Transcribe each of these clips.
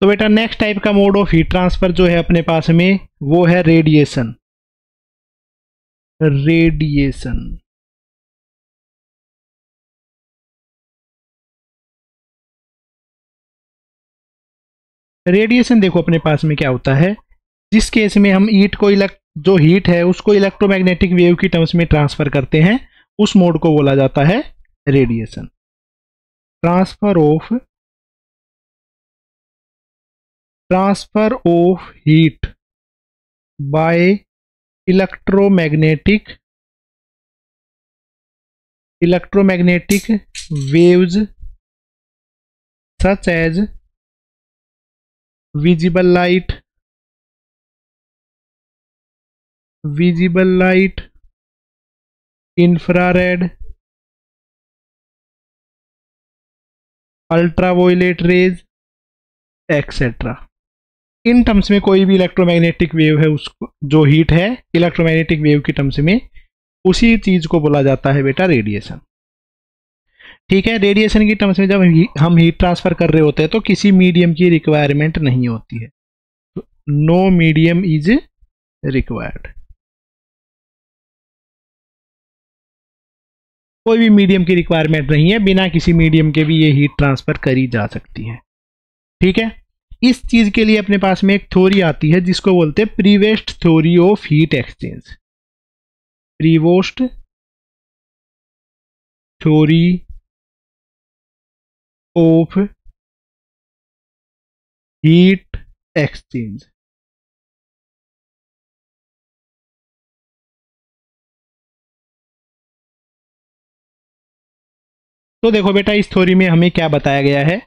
तो बेटा next type का मोड ऑफ हीट ट्रांसफर जो है अपने पास में वो है रेडिएशन। रेडिएशन देखो अपने पास में क्या होता है, जिस केस में हम हीट को जो हीट है उसको इलेक्ट्रोमैग्नेटिक वेव की टर्म्स में ट्रांसफर करते हैं, उस मोड को बोला जाता है radiation. Transfer of heat bye electromagnetic waves such as visible light, infrared, ultraviolet rays etcetera. In terms में कोई भी इलेक्ट्रोमैग्नेटिक वेव है उसको, जो हीट है इलेक्ट्रोमैग्नेटिक वेव की टर्म्स में, उसी चीज को बोला जाता है बेटा रेडिएशन। ठीक है, रेडिएशन की टर्म्स में जब हम हीट ट्रांसफर कर रहे होते हैं तो किसी मीडियम की रिक्वायरमेंट नहीं होती है, नो मीडियम इज रिक्वायर्ड। कोई भी मीडियम की रिक्वायरमेंट नहीं है, बिना किसी मीडियम के भी ये हीट ट्रांसफर करी जा सकती है। ठीक है, इस चीज के लिए अपने पास में एक थ्योरी आती है जिसको बोलते हैं Prevost theory of heat exchange. Prevost theory of heat exchange. तो देखो बेटा इस थ्योरी में हमें क्या बताया गया है।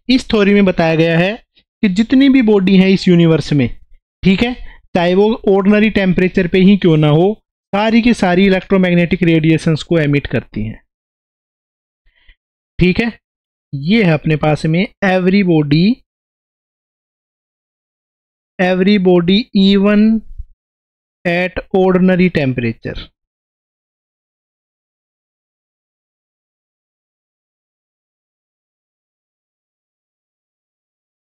इस थ्योरी में बताया गया है कि जितनी भी बॉडी है इस यूनिवर्स में, ठीक है, चाहे वो ऑर्डिनरी टेम्परेचर पे ही क्यों ना हो, सारी की सारी इलेक्ट्रोमैग्नेटिक रेडिएशंस को एमिट करती हैं। ठीक है, ये है अपने पास में every body even at ordinary temperature,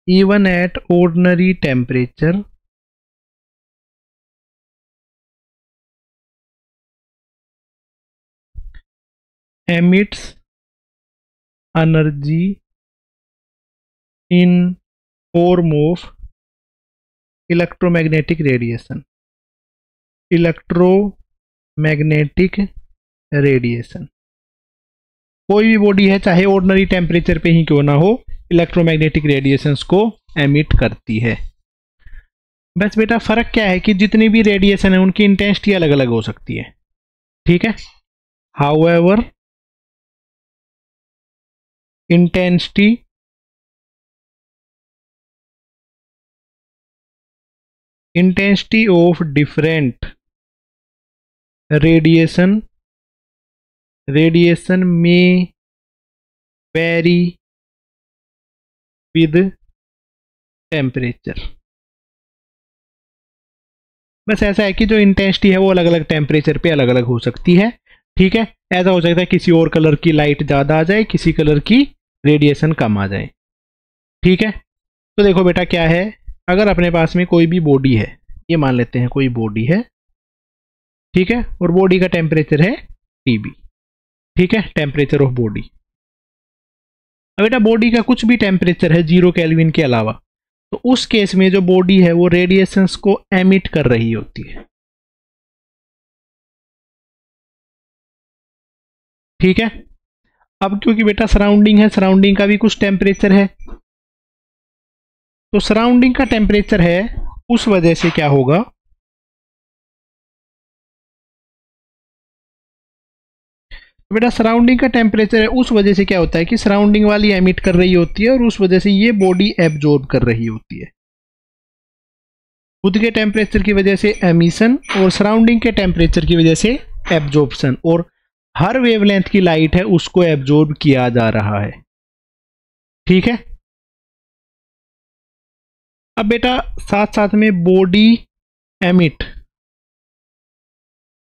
even at ordinary temperature emits energy in form of electromagnetic radiation। Electromagnetic radiation, कोई भी बॉडी है चाहे ऑर्डिनरी टेम्परेचर पे ही क्यों ना हो, इलेक्ट्रोमैग्नेटिक रेडिएशंस को एमिट करती है। बस बेटा फर्क क्या है कि जितनी भी रेडिएशन है उनकी इंटेंसिटी अलग अलग हो सकती है। ठीक है, however intensity of different radiation में वेरी विद टेम्परेचर। बस ऐसा है कि जो इंटेंसिटी है वो अलग अलग टेम्परेचर पे अलग अलग हो सकती है। ठीक है, ऐसा हो सकता है किसी और कलर की लाइट ज़्यादा आ जाए, किसी कलर की रेडिएशन कम आ जाए। ठीक है, तो देखो बेटा क्या है, अगर अपने पास में कोई भी बॉडी है, ये मान लेते हैं कोई बॉडी है, ठीक है, और बॉडी का टेम्परेचर है TB। ठीक है, टेम्परेचर ऑफ बॉडी। अब बेटा बॉडी का कुछ भी टेम्परेचर है 0 केल्विन के अलावा, तो उस केस में जो बॉडी है वो रेडिएशंस को एमिट कर रही होती है। ठीक है, अब क्योंकि बेटा सराउंडिंग है, सराउंडिंग का भी कुछ टेम्परेचर है, तो सराउंडिंग का टेम्परेचर है, उस वजह से क्या होगा, बेटा सराउंडिंग का टेम्परेचर है, उस वजह से क्या होता है कि सराउंडिंग वाली एमिट कर रही होती है और उस वजह से ये बॉडी एब्जॉर्ब कर रही होती है। खुद के टेम्परेचर की वजह से एमिशन और सराउंडिंग के टेम्परेचर की वजह से एब्जॉर्प्शन, और हर वेवलेंथ की लाइट है उसको एब्जॉर्ब किया जा रहा है। ठीक है, अब बेटा साथ साथ में body emit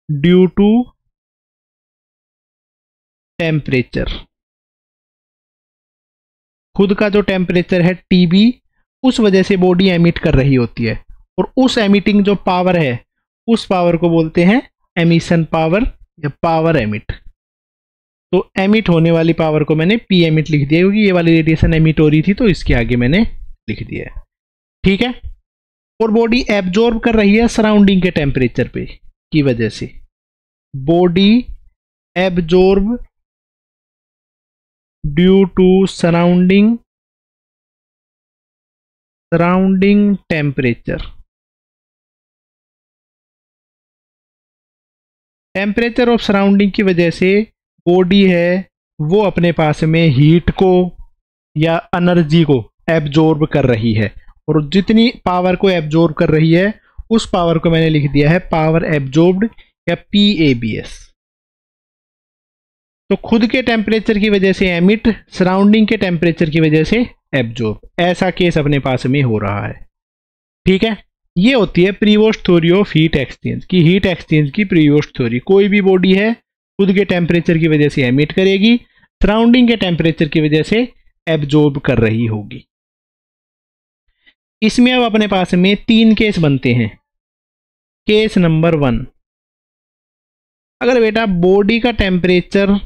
due to temperature, खुद का जो टेम्परेचर है TB उस वजह से बॉडी एमिट कर रही होती है, और उस एमिटिंग जो पावर है उस पावर को बोलते हैं एमिशन पावर या पावर एमिट। तो एमिट होने वाली पावर को मैंने पी एमिट लिख दिया, क्योंकि ये वाली रेडिएशन एमिट हो रही थी तो इसके आगे मैंने लिख दिया है। ठीक है, और बॉडी एब्जॉर्ब कर रही है सराउंडिंग के टेम्परेचर पे की वजह से। Body absorb due to surrounding temperature. Temperature of surrounding की वजह से बॉडी है वो अपने पास में हीट को या एनर्जी को एब्जॉर्ब कर रही है, और जितनी पावर को एब्जॉर्ब कर रही है उस पावर को मैंने लिख दिया है पावर एब्जॉर्ब्ड या PABS। तो खुद के टेम्परेचर की वजह से एमिट, सराउंडिंग के टेम्परेचर की वजह से एब्जॉर्ब, ऐसा केस अपने पास में हो रहा है। ठीक है, ये होती है Prevost theory of heat exchange की, हीट एक्सचेंज की प्रीवोस्ट थ्योरी। कोई भी बॉडी है खुद के टेम्परेचर की वजह से एमिट करेगी, सराउंडिंग के टेम्परेचर की वजह से एब्जॉर्ब कर रही होगी। इसमें अब अपने पास में 3 केस बनते हैं। केस नंबर 1, अगर बेटा बॉडी का टेम्परेचर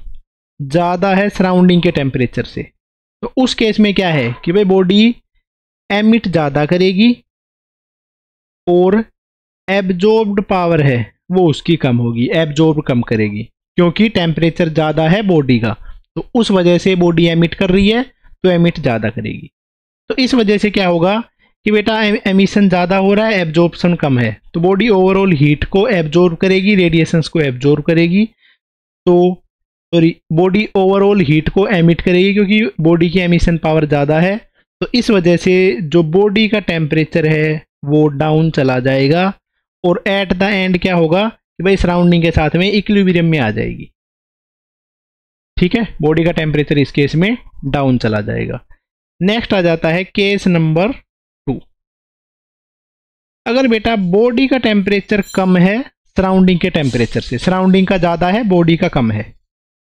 ज़्यादा है सराउंडिंग के टेम्परेचर से, तो उस केस में क्या है कि भाई बॉडी एमिट ज़्यादा करेगी और एब्जॉर्ब्ड पावर है वो उसकी कम होगी, एब्जॉर्ब कम करेगी, क्योंकि टेम्परेचर ज़्यादा है बॉडी का, तो उस वजह से बॉडी एमिट कर रही है तो एमिट ज़्यादा करेगी। तो इस वजह से क्या होगा कि बेटा एमिशन ज़्यादा हो रहा है, एब्जॉर्प्शन कम है, तो बॉडी ओवरऑल हीट को एब्जॉर्ब करेगी, रेडिएशंस को एब्जॉर्ब करेगी, तो बॉडी ओवरऑल हीट को एमिट करेगी क्योंकि बॉडी की एमिशन पावर ज़्यादा है। तो इस वजह से जो बॉडी का टेम्परेचर है वो डाउन चला जाएगा, और एट द एंड क्या होगा कि भाई सराउंडिंग के साथ में इक्विलिब्रियम में आ जाएगी। ठीक है, बॉडी का टेम्परेचर इस केस में डाउन चला जाएगा। नेक्स्ट आ जाता है केस नंबर 2, अगर बेटा बॉडी का टेम्परेचर कम है सराउंडिंग के टेम्परेचर से, सराउंडिंग का ज़्यादा है बॉडी का कम है,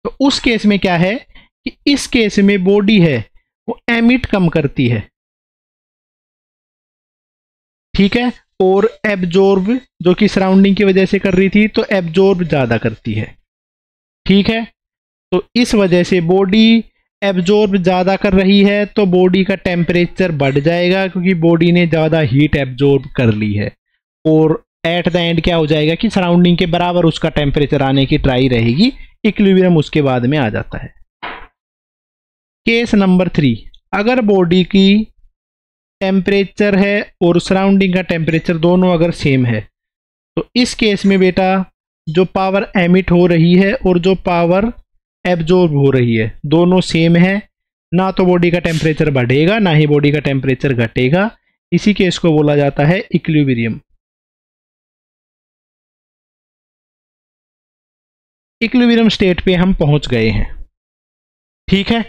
तो उस केस में क्या है कि इस केस में बॉडी है वो एमिट कम करती है। ठीक है, और एब्जॉर्ब जो कि सराउंडिंग की वजह से कर रही थी तो एब्जॉर्ब ज़्यादा करती है। ठीक है, तो इस वजह से बॉडी एब्जॉर्ब ज़्यादा कर रही है तो बॉडी का टेम्परेचर बढ़ जाएगा, क्योंकि बॉडी ने ज़्यादा हीट एब्जॉर्ब कर ली है, और एट द एंड क्या हो जाएगा कि सराउंडिंग के बराबर उसका टेम्परेचर आने की ट्राई रहेगी, इक्विलिब्रियम उसके बाद में आ जाता है। केस नंबर 3, अगर बॉडी की टेम्परेचर है और सराउंडिंग का टेम्परेचर दोनों अगर सेम है, तो इस केस में बेटा जो पावर एमिट हो रही है और जो पावर एब्जॉर्ब हो रही है दोनों सेम है, ना तो बॉडी का टेम्परेचर बढ़ेगा ना ही बॉडी का टेम्परेचर घटेगा। इसी केस को बोला जाता है इक्विलिब्रियम। इक्विलिब्रियम स्टेट पे हम पहुंच गए हैं। ठीक है,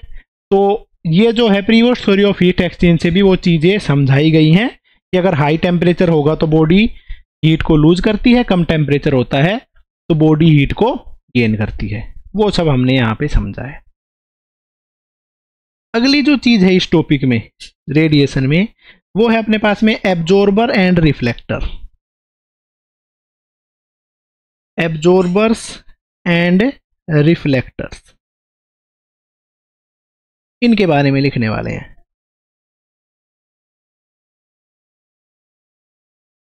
तो ये जो है previous theory of heat exchange से भी वो चीज़ें समझाई गई हैं कि अगर हाई टेम्परेचर होगा तो बॉडी हीट को लूज करती है, कम टेम्परेचर होता है तो बॉडी हीट को गेन करती है, वो सब हमने यहाँ पे समझा है। अगली जो चीज़ है इस टॉपिक में रेडिएशन में, वो है अपने पास में absorber and reflector. Absorbers and reflectors, इनके बारे में लिखने वाले हैं।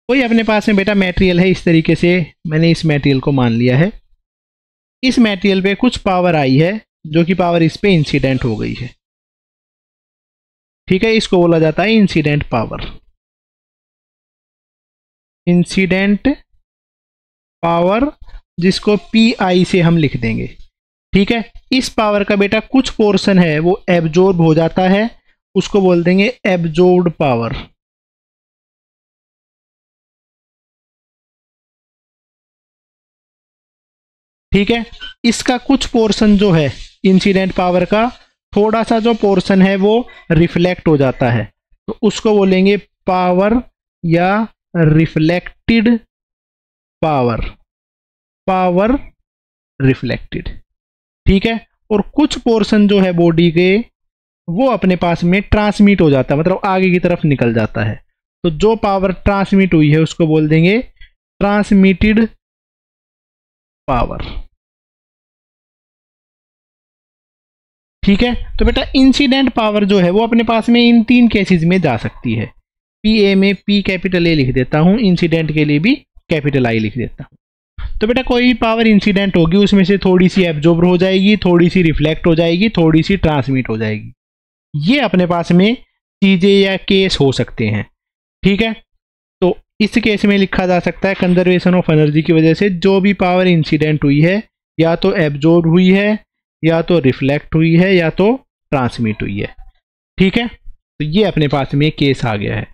कोई अपने पास में बेटा मटेरियल है, इस तरीके से मैंने इस मटेरियल को मान लिया है, इस मटेरियल पे कुछ पावर आई है जो कि पावर इस पे इंसिडेंट हो गई है। ठीक है, इसको बोला जाता है इंसिडेंट पावर। इंसिडेंट पावर जिसको PI से हम लिख देंगे। ठीक है, इस पावर का बेटा कुछ पोर्शन है वो एब्जॉर्ब हो जाता है, उसको बोल देंगे एब्जॉर्ब्ड पावर। ठीक है, इसका कुछ पोर्शन जो है इंसिडेंट पावर का थोड़ा सा जो पोर्शन है वो रिफ्लेक्ट हो जाता है, तो उसको बोलेंगे पावर या रिफ्लेक्टेड पावर, पावर रिफ्लेक्टेड। ठीक है, और कुछ पोर्शन जो है बॉडी के वो अपने पास में ट्रांसमिट हो जाता है, मतलब आगे की तरफ निकल जाता है। तो जो पावर ट्रांसमिट हुई है उसको बोल देंगे ट्रांसमिटेड पावर। ठीक है, तो बेटा इंसिडेंट पावर जो है वो अपने पास में इन 3 केसेस में जा सकती है। पी ए में पी कैपिटल ए लिख देता हूं, इंसिडेंट के लिए भी कैपिटल आई लिख देता हूं। तो बेटा कोई भी पावर इंसिडेंट होगी उसमें से थोड़ी सी एब्जॉर्ब हो जाएगी, थोड़ी सी रिफ्लेक्ट हो जाएगी, थोड़ी सी ट्रांसमिट हो जाएगी। ये अपने पास में चीजें या केस हो सकते हैं। ठीक है, तो इस केस में लिखा जा सकता है कंजर्वेशन ऑफ एनर्जी की वजह से जो भी पावर इंसिडेंट हुई है या तो एब्जॉर्ब हुई है, या तो रिफ्लेक्ट हुई है, या तो ट्रांसमिट हुई है। ठीक है, तो ये अपने पास में केस आ गया है।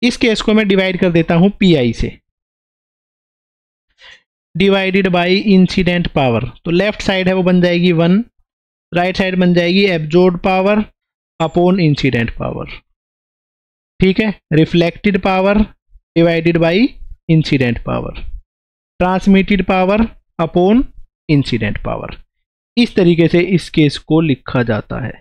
इस केस को मैं डिवाइड कर देता हूं पी आई से, डिवाइडेड बाय इंसिडेंट पावर। तो लेफ्ट साइड है वो बन जाएगी 1, राइट साइड बन जाएगी absorb power upon incident power. ठीक है, reflected power divided by incident power, transmitted power upon incident power. इस तरीके से इस केस को लिखा जाता है।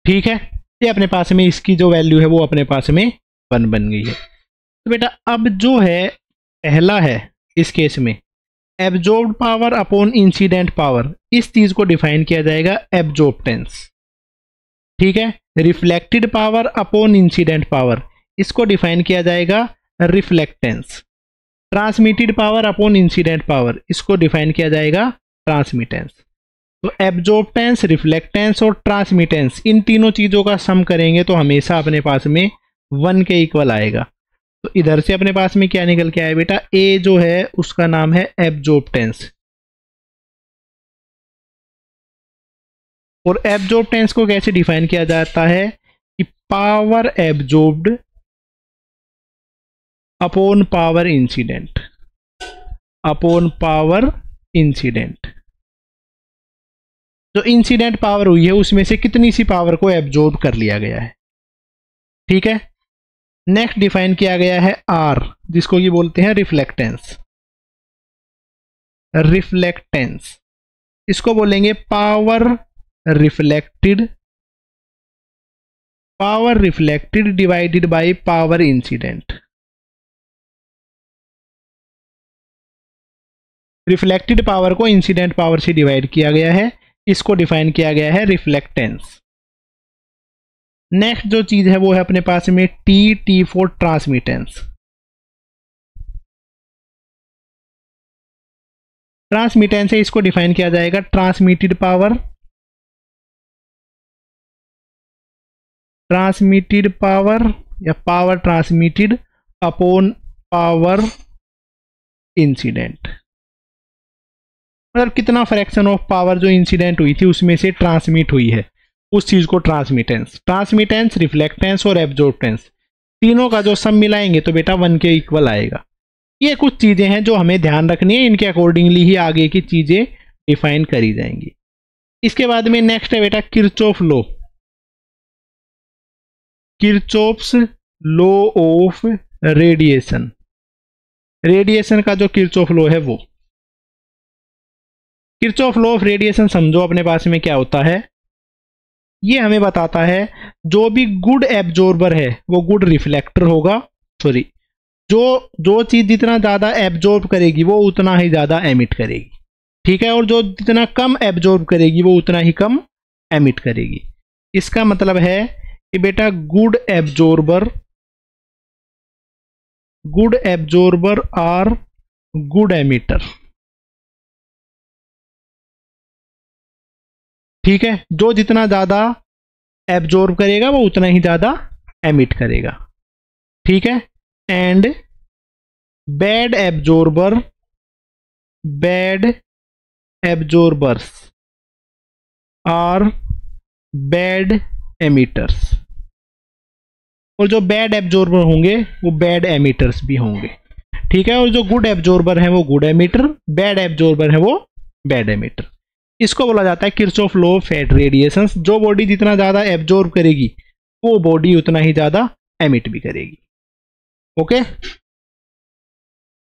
ठीक है, ये अपने पास में इसकी जो वैल्यू है वो अपने पास में 1 बन गई है। तो बेटा अब जो है पहला है इस केस में absorbed power upon incident power, इस चीज को डिफाइन किया जाएगा एब्जॉर्प्टेंस। ठीक है, reflected power upon incident power, इसको डिफाइन किया जाएगा reflectance. Transmitted power upon incident power, इसको डिफाइन किया जाएगा ट्रांसमिटेंस। तो एब्जॉर्प्टेंस, रिफ्लेक्टेंस और ट्रांसमिटेंस, इन तीनों चीजों का सम करेंगे तो हमेशा अपने पास में 1 के इक्वल आएगा। तो इधर से अपने पास में क्या निकल के आया बेटा, ए जो है उसका नाम है एब्जॉर्प्टेंस। और एब्जॉर्प्टेंस को कैसे डिफाइन किया जाता है कि power absorbed upon power incident, upon power incident. जो इंसिडेंट पावर हुई है उसमें से कितनी सी पावर को एब्जॉर्ब कर लिया गया है। ठीक है, नेक्स्ट डिफाइन किया गया है आर, जिसको ये बोलते हैं रिफ्लेक्टेंस। रिफ्लेक्टेंस इसको बोलेंगे power reflected, power reflected divided by power incident. Reflected power को इंसिडेंट पावर से डिवाइड किया गया है, इसको डिफाइन किया गया है रिफ्लेक्टेंस। नेक्स्ट जो चीज है वो है अपने पास में टी फॉर ट्रांसमिटेंस। ट्रांसमिटेंस है, इसको डिफाइन किया जाएगा ट्रांसमिटेड पावर, ट्रांसमिटेड पावर या power transmitted upon power incident. मतलब कितना फ्रैक्शन ऑफ पावर जो इंसिडेंट हुई थी उसमें से ट्रांसमिट हुई है, उस चीज को ट्रांसमिटेंस। ट्रांसमिटेंस, रिफ्लेक्टेंस और एब्जॉर्प्टेंस, तीनों का जो सम मिलाएंगे तो बेटा 1 के इक्वल आएगा। ये कुछ चीजें हैं जो हमें ध्यान रखनी है, इनके अकॉर्डिंगली ही आगे की चीजें डिफाइन करी जाएंगी। इसके बाद में नेक्स्ट है बेटा Kirchhoff law, Kirchhoff's law of radiation. Radiation का जो किरचॉफ लॉ है वो, किरचॉफ लॉ ऑफ रेडिएशन समझो अपने पास में क्या होता है, ये हमें बताता है जो भी गुड एब्जॉर्बर है वो गुड रिफ्लेक्टर होगा। सॉरी, जो चीज जितना ज्यादा एब्जॉर्ब करेगी वो उतना ही ज्यादा एमिट करेगी। ठीक है, और जो जितना कम एब्जॉर्ब करेगी वो उतना ही कम एमिट करेगी। इसका मतलब है कि बेटा good absorber are good emitter. ठीक है, जो जितना ज्यादा एब्जॉर्ब करेगा वो उतना ही ज्यादा एमिट करेगा। ठीक है, and bad absorbers are bad emitters. और जो बैड एब्जॉर्बर होंगे वो बैड एमिटर्स भी होंगे। ठीक है, और जो गुड एब्जॉर्बर है वो गुड एमिटर, बैड एब्जॉर्बर है वो बैड एमिटर। इसको बोला जाता है किरचॉफ लॉ ऑफ रेडिएशन। जो बॉडी जितना ज्यादा एब्जॉर्ब करेगी वो बॉडी उतना ही ज्यादा एमिट भी करेगी। ओके,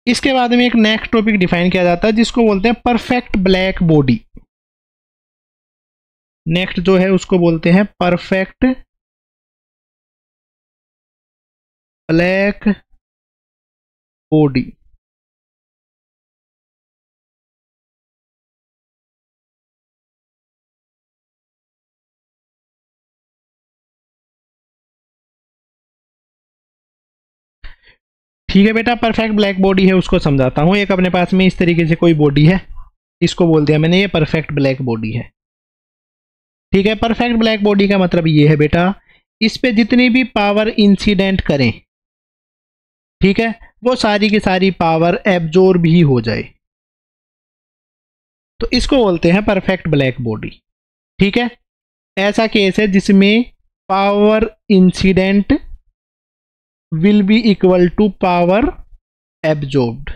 इसके बाद में एक नेक्स्ट टॉपिक डिफाइन किया जाता है जिसको बोलते हैं परफेक्ट ब्लैक बॉडी। नेक्स्ट जो है उसको बोलते हैं परफेक्ट ब्लैक बॉडी। ठीक है बेटा, परफेक्ट ब्लैक बॉडी है उसको समझाता हूं। एक अपने पास में इस तरीके से कोई बॉडी है, इसको बोल दिया मैंने ये परफेक्ट ब्लैक बॉडी है। ठीक है, परफेक्ट ब्लैक बॉडी का मतलब ये है बेटा, इस पे जितनी भी पावर इंसिडेंट करें, ठीक है, वो सारी की सारी पावर एब्जॉर्ब ही हो जाए, तो इसको बोलते हैं परफेक्ट ब्लैक बॉडी। ठीक है, ऐसा केस है जिसमें power incident will be equal to power absorbed.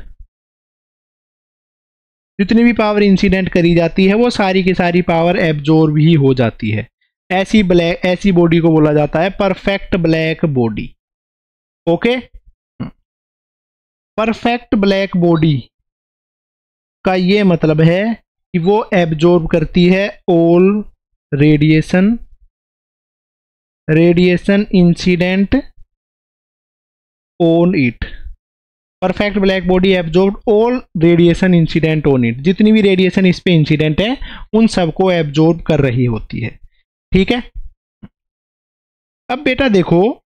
जितनी भी पावर इंसिडेंट करी जाती है वो सारी की सारी पावर एब्जॉर्ब ही हो जाती है। ऐसी बॉडी को बोला जाता है perfect black body. Okay, perfect black body का ये मतलब है कि वो एब्जॉर्ब करती है all radiation incident on it. Perfect black body absorb all radiation incident on it. जितनी भी रेडिएशन इस पे इंसिडेंट है उन सबको एब्जॉर्ब कर रही होती है। ठीक है, अब बेटा देखो,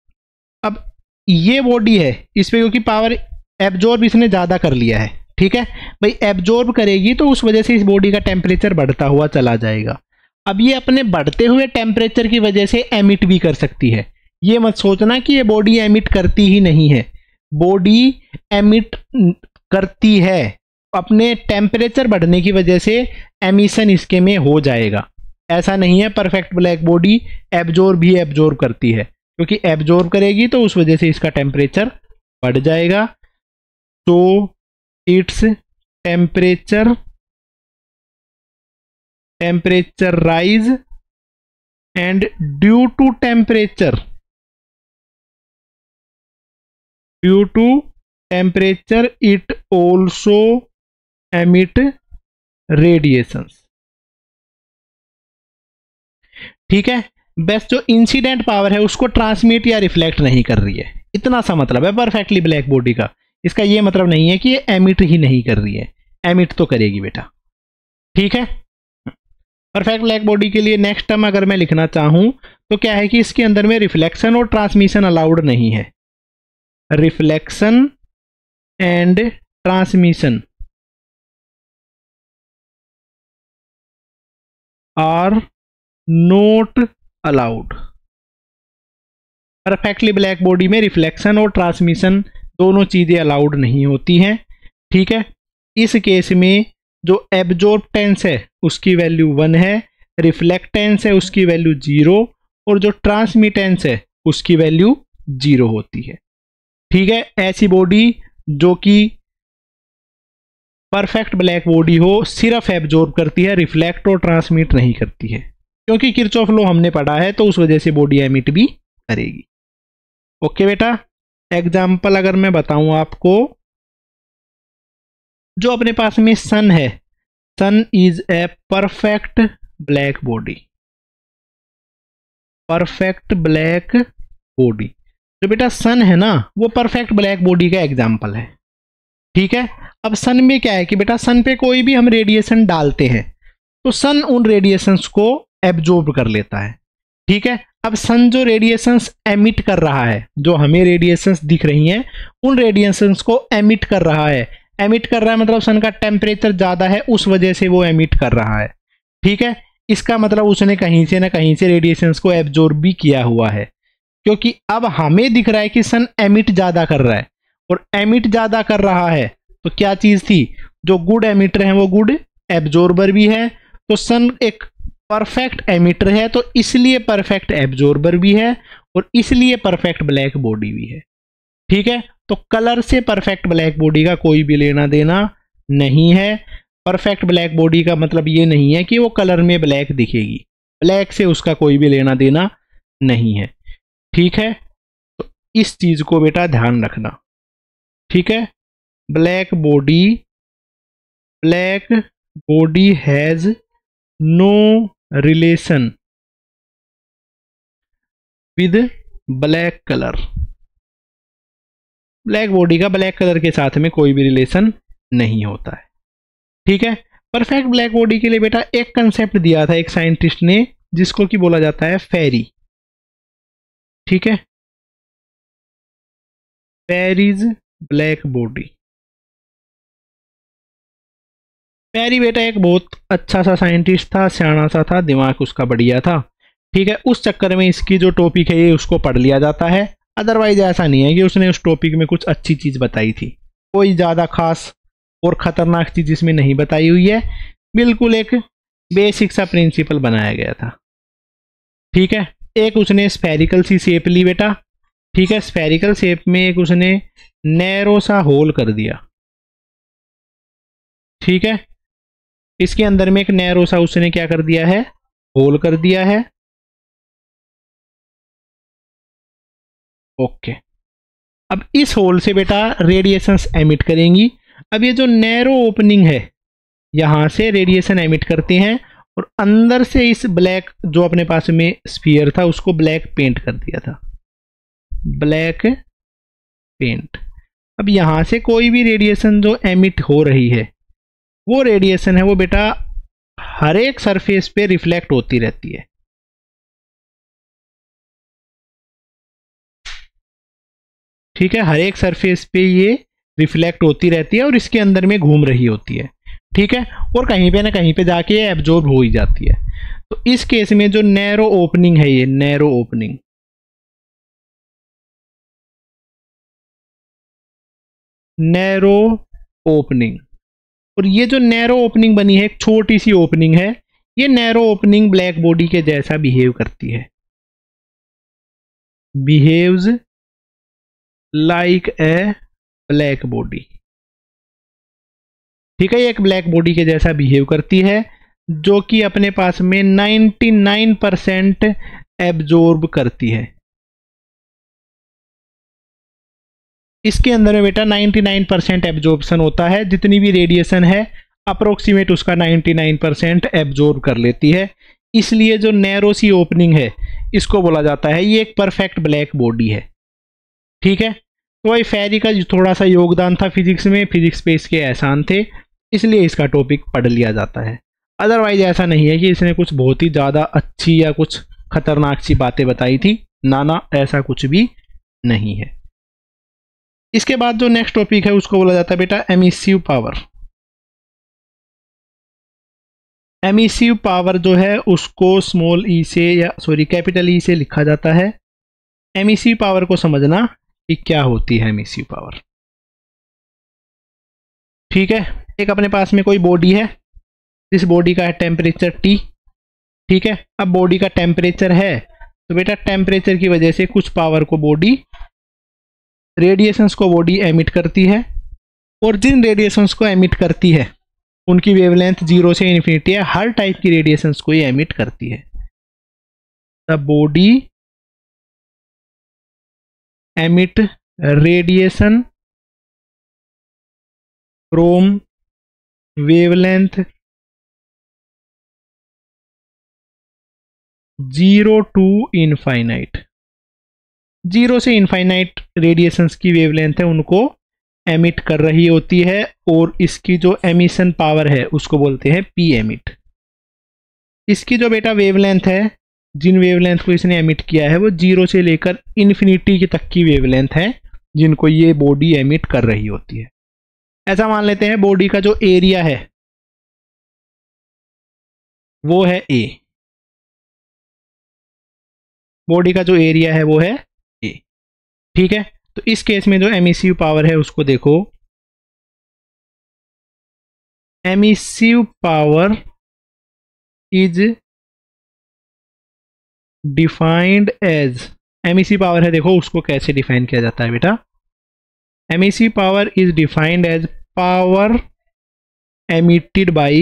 अब ये बॉडी है, इस पे क्योंकि पावर एब्जॉर्ब इसने ज्यादा कर लिया है। ठीक है भाई, एब्जॉर्ब करेगी तो उस वजह से इस बॉडी का टेम्परेचर बढ़ता हुआ चला जाएगा। अब ये अपने बढ़ते हुए टेम्परेचर की वजह से एमिट भी कर सकती है। ये मत सोचना कि ये बॉडी एमिट करती ही नहीं है, बॉडी एमिट करती है, अपने टेम्परेचर बढ़ने की वजह से एमिशन इसके में हो जाएगा। ऐसा नहीं है, परफेक्ट ब्लैक बॉडी एब्जॉर्ब करती है, क्योंकि एब्जॉर्ब करेगी तो उस वजह से इसका टेम्परेचर बढ़ जाएगा। तो it's temperature rise and due to temperature it also emit radiations. ठीक है, बस जो इंसिडेंट पावर है उसको ट्रांसमिट या रिफ्लेक्ट नहीं कर रही है, इतना सा मतलब है परफेक्टली ब्लैक बॉडी का। इसका ये मतलब नहीं है कि ये एमिट ही नहीं कर रही है, एमिट तो करेगी बेटा। ठीक है, परफेक्ट ब्लैक बॉडी के लिए नेक्स्ट टर्म अगर मैं लिखना चाहूं तो क्या है कि इसके अंदर में रिफ्लेक्शन और ट्रांसमिशन अलाउड नहीं है। Reflection and transmission are not allowed. Perfectly black body में रिफ्लेक्शन और ट्रांसमिशन दोनों चीजें अलाउड नहीं होती हैं। ठीक है, इस केस में जो एब्जॉर्प्टेंस है उसकी वैल्यू 1 है, रिफ्लेक्टेंस है उसकी वैल्यू 0 और जो ट्रांसमिटेंस है उसकी वैल्यू 0 होती है। ठीक है, ऐसी बॉडी जो कि परफेक्ट ब्लैक बॉडी हो सिर्फ एब्जॉर्ब करती है, रिफ्लेक्ट और ट्रांसमिट नहीं करती है, क्योंकि किरचॉफ लॉ हमने पढ़ा है तो उस वजह से बॉडी एमिट भी करेगी। ओके बेटा, एग्जाम्पल अगर मैं बताऊं आपको, जो अपने पास में सन है, sun is a perfect black body. Perfect black body, जो बेटा सन है ना वो परफेक्ट ब्लैक बॉडी का एग्जाम्पल है। ठीक है, अब सन में क्या है कि बेटा सन पे कोई भी हम रेडिएशन डालते हैं तो सन उन रेडिएशंस को एब्जॉर्ब कर लेता है। ठीक है, अब सन जो रेडिएशंस एमिट कर रहा है, जो हमें रेडिएशंस दिख रही हैं उन रेडिएशंस को एमिट कर रहा है। एमिट कर रहा है मतलब सन का टेम्परेचर ज्यादा है उस वजह से वो एमिट कर रहा है। ठीक है, इसका मतलब उसने कहीं से ना कहीं से रेडिएशंस को एब्जॉर्ब भी किया हुआ है, क्योंकि अब हमें दिख रहा है कि सन एमिट ज्यादा कर रहा है, और एमिट ज्यादा कर रहा है तो क्या चीज थी, जो गुड एमिटर है वो गुड एब्जॉर्बर भी है। तो सन एक परफेक्ट एमिटर है तो इसलिए परफेक्ट एब्जॉर्बर भी है और इसलिए परफेक्ट ब्लैक बॉडी भी है। ठीक है, तो कलर से परफेक्ट ब्लैक बॉडी का कोई भी लेना देना नहीं है। परफेक्ट ब्लैक बॉडी का मतलब ये नहीं है कि वो कलर में ब्लैक दिखेगी, ब्लैक से उसका कोई भी लेना देना नहीं है। ठीक है, तो इस चीज को बेटा ध्यान रखना। ठीक है, black body has no relation with black colour. Black body का ब्लैक कलर के साथ में कोई भी रिलेशन नहीं होता है। ठीक है, परफेक्ट ब्लैक बॉडी के लिए बेटा एक कंसेप्ट दिया था एक साइंटिस्ट ने, जिसको कि बोला जाता है फेरी। ठीक है, फेरीज ब्लैक बॉडी। फेरी बेटा एक बहुत अच्छा सा साइंटिस्ट था, सियाना सा था, दिमाग उसका बढ़िया था। ठीक है, उस चक्कर में इसकी जो टॉपिक है ये उसको पढ़ लिया जाता है। अदरवाइज ऐसा नहीं है कि उसने उस टॉपिक में कुछ अच्छी चीज बताई थी, कोई ज्यादा खास और खतरनाक चीज इसमें नहीं बताई हुई है, बिल्कुल एक बेसिक सा प्रिंसिपल बनाया गया था। ठीक है, एक उसने स्फेरिकल सी शेप ली बेटा। ठीक है, स्फेरिकल शेप में एक उसने नैरो सा होल कर दिया। ठीक है, इसके अंदर में एक नैरो सा उसने क्या कर दिया है, होल कर दिया है। ओके, अब इस होल से बेटा रेडिएशंस एमिट करेंगी। अब ये जो नैरो ओपनिंग है यहां से रेडिएशन एमिट करते हैं और अंदर से इस ब्लैक जो अपने पास में स्फीयर था उसको ब्लैक पेंट कर दिया था, ब्लैक पेंट। अब यहां से कोई भी रेडिएशन जो एमिट हो रही है वो रेडिएशन है वो बेटा हर एक सरफेस पे रिफ्लेक्ट होती रहती है। ठीक है, हर एक सरफेस पे ये रिफ्लेक्ट होती रहती है और इसके अंदर में घूम रही होती है। ठीक है, और कहीं पे ना कहीं पे जाके ये एब्जॉर्ब हो ही जाती है। तो इस केस में जो नैरो ओपनिंग है, ये नैरो ओपनिंग, नैरो ओपनिंग, और ये जो नैरो ओपनिंग बनी है एक छोटी सी ओपनिंग है, ये नैरो ओपनिंग ब्लैक बॉडी के जैसा बिहेव करती है, behaves like a black body. ठीक है, ये एक ब्लैक बॉडी के जैसा बिहेव करती है जो कि अपने पास में 99% एब्जॉर्ब करती है। इसके अंदर में बेटा 99% एब्जॉर्प्शन होता है, जितनी भी रेडिएशन है अप्रोक्सीमेट उसका 99% एब्जॉर्ब कर लेती है। इसलिए जो नैरो सी ओपनिंग है इसको बोला जाता है ये एक परफेक्ट ब्लैक बॉडी है। ठीक है, तो भाई फेरी का जो थोड़ा सा योगदान था फिजिक्स में, फिजिक्स पे इसके एहसान थे, इसलिए इसका टॉपिक पढ़ लिया जाता है। अदरवाइज ऐसा नहीं है कि इसने कुछ बहुत ही ज़्यादा अच्छी या कुछ खतरनाक सी बातें बताई थी, ना ऐसा कुछ भी नहीं है। इसके बाद जो नेक्स्ट टॉपिक है उसको बोला जाता है बेटा एमिसिव पावर। एमिसिव पावर जो है उसको स्मॉल ई से या सॉरी कैपिटल ई से लिखा जाता है। एमिसिव पावर को समझना कि क्या होती है एमिसिव पावर। ठीक है, एक अपने पास में कोई बॉडी है, इस बॉडी का है टेम्परेचर T। ठीक है, अब बॉडी का टेम्परेचर है तो बेटा टेम्परेचर की वजह से कुछ पावर को बॉडी, रेडिएशंस को बॉडी एमिट करती है, और जिन रेडिएशंस को एमिट करती है उनकी वेवलेंथ 0 से इन्फिनिटी है, हर टाइप की रेडिएशंस को ये एमिट करती है। The body emit radiation from wavelength 0 to infinite. 0 से इनफाइनाइट रेडिएशंस की वेवलेंथ है उनको एमिट कर रही होती है, और इसकी जो एमिशन पावर है उसको बोलते हैं पी एमिट। इसकी जो बेटा वेवलेंथ है, जिन वेवलेंथ को इसने एमिट किया है वो 0 से लेकर इन्फिनिटी तक की वेवलेंथ है जिनको ये बॉडी एमिट कर रही होती है। ऐसा मान लेते हैं बॉडी का जो एरिया है वो है ए, बॉडी का जो एरिया है वो है ए। ठीक है, तो इस केस में जो एमिसिव पावर है उसको देखो, emissive power is defined as, emissive power है देखो उसको कैसे डिफाइन किया जाता है बेटा, emissive power is defined as power emitted by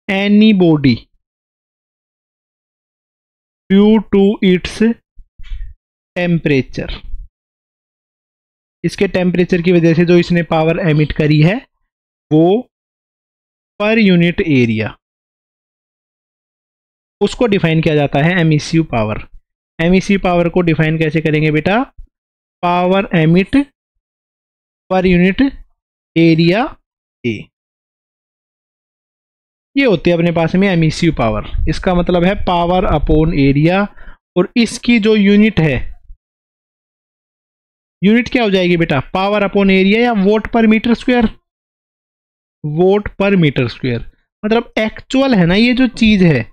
any body due to its temperature. इसके टेम्परेचर की वजह से जो इसने पावर एमिट करी है वो पर यूनिट एरिया, उसको डिफाइन किया जाता है एमिसिव पावर। एमिसिव पावर को डिफाइन कैसे करेंगे बेटा? Power emit per unit area A, ये होती है अपने पास में एमिसिव पावर। इसका मतलब है पावर अपॉन एरिया, और इसकी जो यूनिट है, यूनिट क्या हो जाएगी बेटा? पावर अपॉन एरिया या वोट पर मीटर स्क्वायर। वोट पर मीटर स्क्वायर मतलब एक्चुअल है ना, ये जो चीज है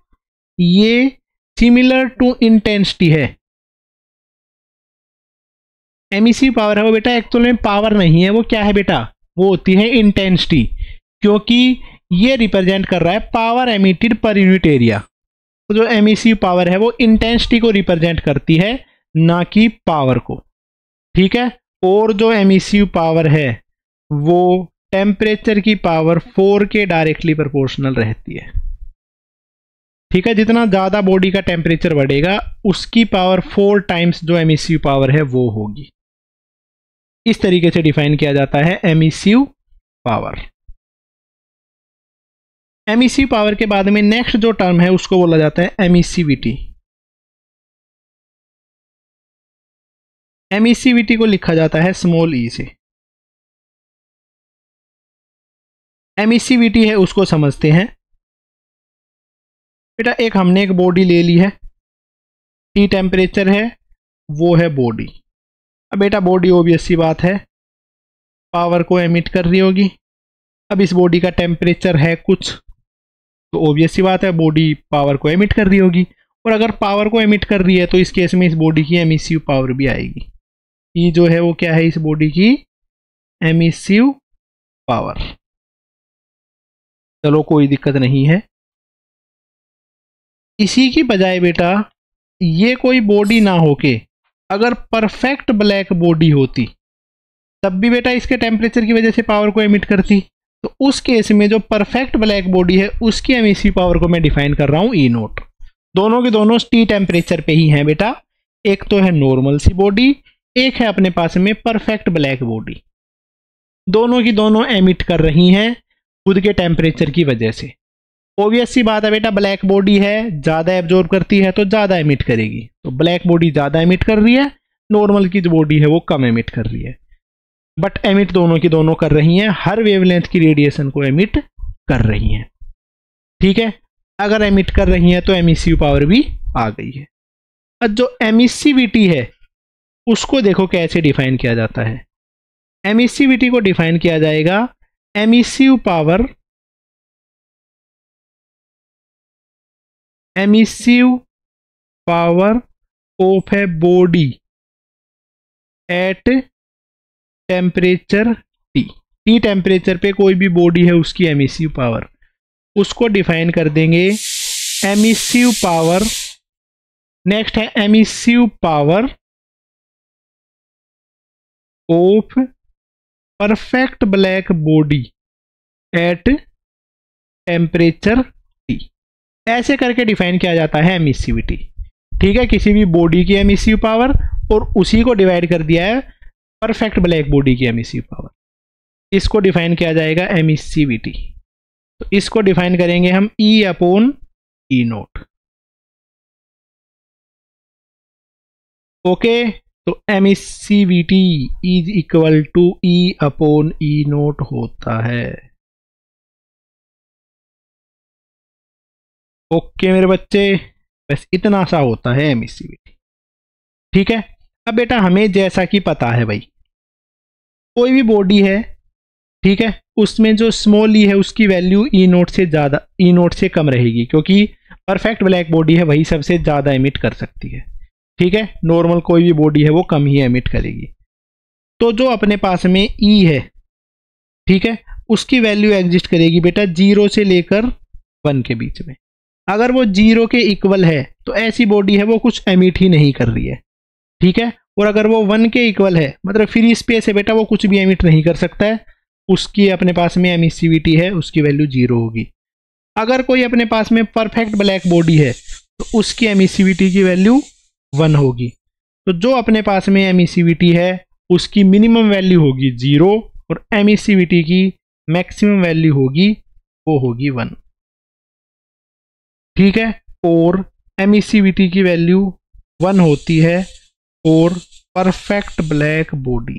ये सिमिलर टू इंटेंसिटी है। एमिसिव पावर है वो बेटा एक्चुअल में पावर नहीं है, वो क्या है बेटा? वो होती है इंटेंसिटी, क्योंकि ये रिप्रेजेंट कर रहा है पावर एमिटेड पर यूनिट एरिया। तो जो एमिसिव पावर है वो इंटेंसिटी को रिप्रेजेंट करती है, ना कि पावर को। ठीक है, और जो एमिसिव पावर है वो टेम्परेचर की पावर 4 के डायरेक्टली प्रोपोर्शनल रहती है। ठीक है, जितना ज्यादा बॉडी का टेम्परेचर बढ़ेगा उसकी पावर 4 टाइम्स जो एमिसिव पावर है वो होगी। इस तरीके से डिफाइन किया जाता है एमिसिव पावर। एमिसिव पावर के बाद में नेक्स्ट जो टर्म है उसको बोला जाता है एमिसिविटी। एमिसिविटी को लिखा जाता है स्मॉल ई से। एमिसिविटी है उसको समझते हैं बेटा। एक हमने एक बॉडी ले ली है, टी टेम्परेचर है, वो है बॉडी। अब बेटा बॉडी ऑब्वियस सी बात है पावर को एमिट कर रही होगी। अब इस बॉडी का टेम्परेचर है कुछ, तो ऑब्वियस सी बात है बॉडी पावर को एमिट कर रही होगी। और अगर पावर को एमिट कर रही है तो इस केस में इस बॉडी की एमिसिव पावर भी आएगी। ये जो है वो क्या है? इस बॉडी की एमिसिव पावर। चलो कोई दिक्कत नहीं है। इसी की बजाय बेटा ये कोई बॉडी ना होके अगर परफेक्ट ब्लैक बॉडी होती तब भी बेटा इसके टेम्परेचर की वजह से पावर को एमिट करती। तो उस केस में जो परफेक्ट ब्लैक बॉडी है उसकी एमिसिव पावर को मैं डिफाइन कर रहा हूं ई नोट। दोनों के दोनों टी टेम्परेचर पे ही हैं बेटा। एक तो है नॉर्मल सी बॉडी, एक है अपने पास में परफेक्ट ब्लैक बॉडी। दोनों की दोनों एमिट कर रही हैं खुद के टेम्परेचर की वजह से। ऑब्वियस सी बात है बेटा ब्लैक बॉडी है, ज्यादा एब्जॉर्ब करती है तो ज्यादा एमिट करेगी। तो ब्लैक बॉडी ज्यादा एमिट कर रही है, नॉर्मल की जो बॉडी है वो कम एमिट कर रही है। बट एमिट दोनों की दोनों कर रही हैं, हर वेवलेंथ की रेडिएशन को एमिट कर रही हैं। ठीक है, अगर एमिट कर रही हैं तो एमिसिव पावर भी आ गई है। अब जो एमिसिविटी है उसको देखो कैसे डिफाइन किया जाता है। एमिसिविटी को डिफाइन किया जाएगा emissive power of a body at temperature T. T temperature पे कोई भी बॉडी है उसकी एमिसिव पावर, उसको डिफाइन कर देंगे एमिसिव पावर। नेक्स्ट है emissive power of perfect black body at temperature T. ऐसे करके डिफाइन किया जाता है एमिसिविटी। ठीक है, किसी भी बॉडी की एमिसिव पावर और उसी को डिवाइड कर दिया है परफेक्ट ब्लैक बॉडी की एमिसिव पावर, इसको डिफाइन किया जाएगा एमिसिविटी। तो इसको डिफाइन करेंगे हम E upon E naught. Okay, तो emissivity is equal to E upon E naught होता है। ओके मेरे बच्चे, बस इतना सा होता है एमिसिविटी। ठीक है, अब बेटा हमें जैसा कि पता है भाई कोई भी बॉडी है, ठीक है, उसमें जो स्मॉल ई है उसकी वैल्यू ई नोट से ज़्यादा, ई नोट से कम रहेगी, क्योंकि परफेक्ट ब्लैक बॉडी है वही सबसे ज़्यादा एमिट कर सकती है। ठीक है, नॉर्मल कोई भी बॉडी है वो कम ही एमिट करेगी। तो जो अपने पास में ई है, ठीक है, उसकी वैल्यू एग्जिस्ट करेगी बेटा 0 से लेकर 1 के बीच में। अगर वो 0 के इक्वल है तो ऐसी बॉडी है वो कुछ एमिट ही नहीं कर रही है। ठीक है, और अगर वो 1 के इक्वल है मतलब फ्री स्पेस है बेटा, वो कुछ भी एमिट नहीं कर सकता है, उसकी अपने पास में एमिसिविटी है उसकी वैल्यू 0 होगी। अगर कोई अपने पास में परफेक्ट ब्लैक बॉडी है तो उसकी एमिसिविटी की वैल्यू 1 होगी। तो जो अपने पास में एमिसिविटी है उसकी मिनिमम वैल्यू होगी 0 और एमिसिविटी की मैक्सिमम वैल्यू होगी वो होगी 1। ठीक है, और एमिसिविटी की वैल्यू 1 होती है और परफेक्ट ब्लैक बॉडी,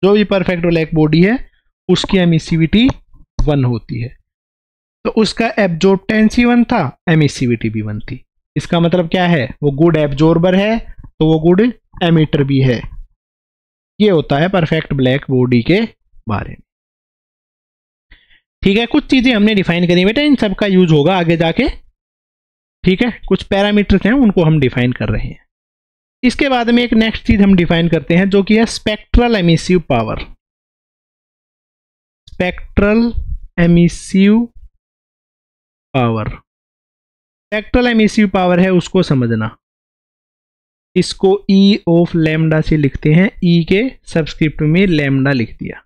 जो भी परफेक्ट ब्लैक बॉडी है उसकी एमिसिविटी 1 होती है। तो उसका एब्जॉर्बटेंसी 1 था, एमिसिविटी भी 1 थी। इसका मतलब क्या है, वो गुड एब्जॉर्बर है तो वो गुड एमिटर भी है। ये होता है परफेक्ट ब्लैक बॉडी के बारे में। ठीक है, कुछ चीजें हमने डिफाइन करी बेटा, इन सब का यूज होगा आगे जाके। ठीक है, कुछ पैरामीटर्स हैं उनको हम डिफाइन कर रहे हैं। इसके बाद में एक नेक्स्ट चीज हम डिफाइन करते हैं जो कि है spectral emissive power. Spectral emissive power, spectral emissive power है उसको समझना। इसको ई ऑफ लैम्डा से लिखते हैं, ई के सबस्क्रिप्ट में लैम्डा लिख दिया।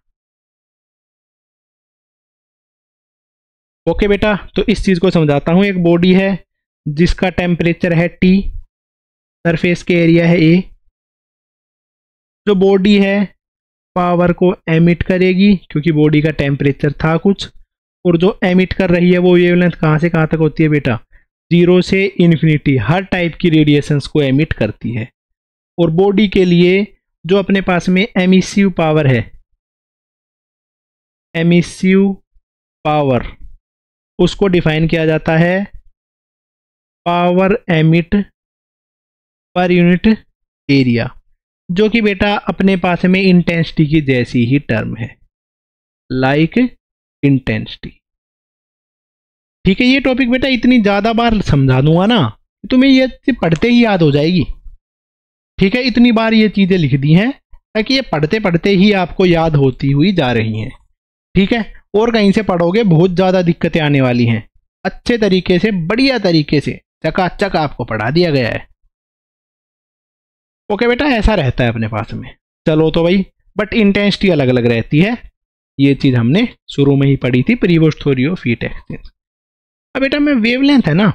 ओके बेटा, तो इस चीज को समझाता हूं। एक बॉडी है जिसका टेम्परेचर है T, सरफेस के एरिया है A। जो बॉडी है पावर को एमिट करेगी क्योंकि बॉडी का टेम्परेचर था कुछ, और जो एमिट कर रही है वो वेवलेंथ कहाँ से कहाँ तक होती है बेटा, 0 से इन्फिनिटी, हर टाइप की रेडिएशंस को एमिट करती है। और बॉडी के लिए जो अपने पास में एमिसिव पावर है, एमिसिव पावर, उसको डिफाइन किया जाता है power emit per unit area, जो कि बेटा अपने पास में इंटेंसिटी की जैसी ही टर्म है, लाइक इंटेंसिटी। ठीक है, ये टॉपिक बेटा इतनी ज्यादा बार समझा दूंगा ना तुम्हें ये पढ़ते ही याद हो जाएगी। ठीक है, इतनी बार ये चीजें लिख दी हैं ताकि ये पढ़ते पढ़ते ही आपको याद होती हुई जा रही हैं। ठीक है, और कहीं से पढ़ोगे बहुत ज्यादा दिक्कतें आने वाली हैं। अच्छे तरीके से, बढ़िया तरीके से चकाचक आपको पढ़ा दिया गया है। ओके बेटा, ऐसा रहता है अपने पास में। चलो तो भाई, बट इंटेंसिटी अलग अलग रहती है, ये चीज हमने शुरू में ही पढ़ी थी, previous theory of heat exchange. अब बेटा मैं वेवलेंथ है ना,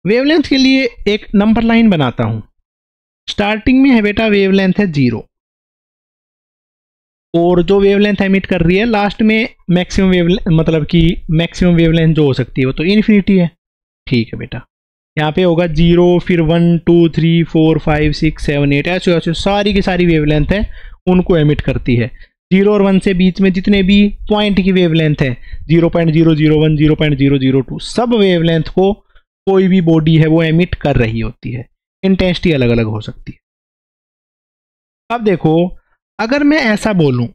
वेवलेंथ के लिए एक नंबर लाइन बनाता हूं। स्टार्टिंग में है बेटा वेवलेंथ है 0, और जो वेवलेंथ एमिट कर रही है लास्ट में मैक्सिमम वेवलेंथ, मतलब कि मैक्सिमम वेवलेंथ जो हो सकती है वो तो इन्फिनिटी है। ठीक है बेटा, यहाँ पे होगा 0, फिर 1 2 3 4 5 6 7 8, ऐसे ऐसे सारी की सारी वेवलेंथ है उनको एमिट करती है। 0 और 1 से बीच में जितने भी पॉइंट की वेवलेंथ है, 0.001 0.002, सब वेवलेंथ को कोई भी बॉडी है वो एमिट कर रही होती है। इंटेंसिटी अलग अलग हो सकती है। अब देखो, अगर मैं ऐसा बोलूं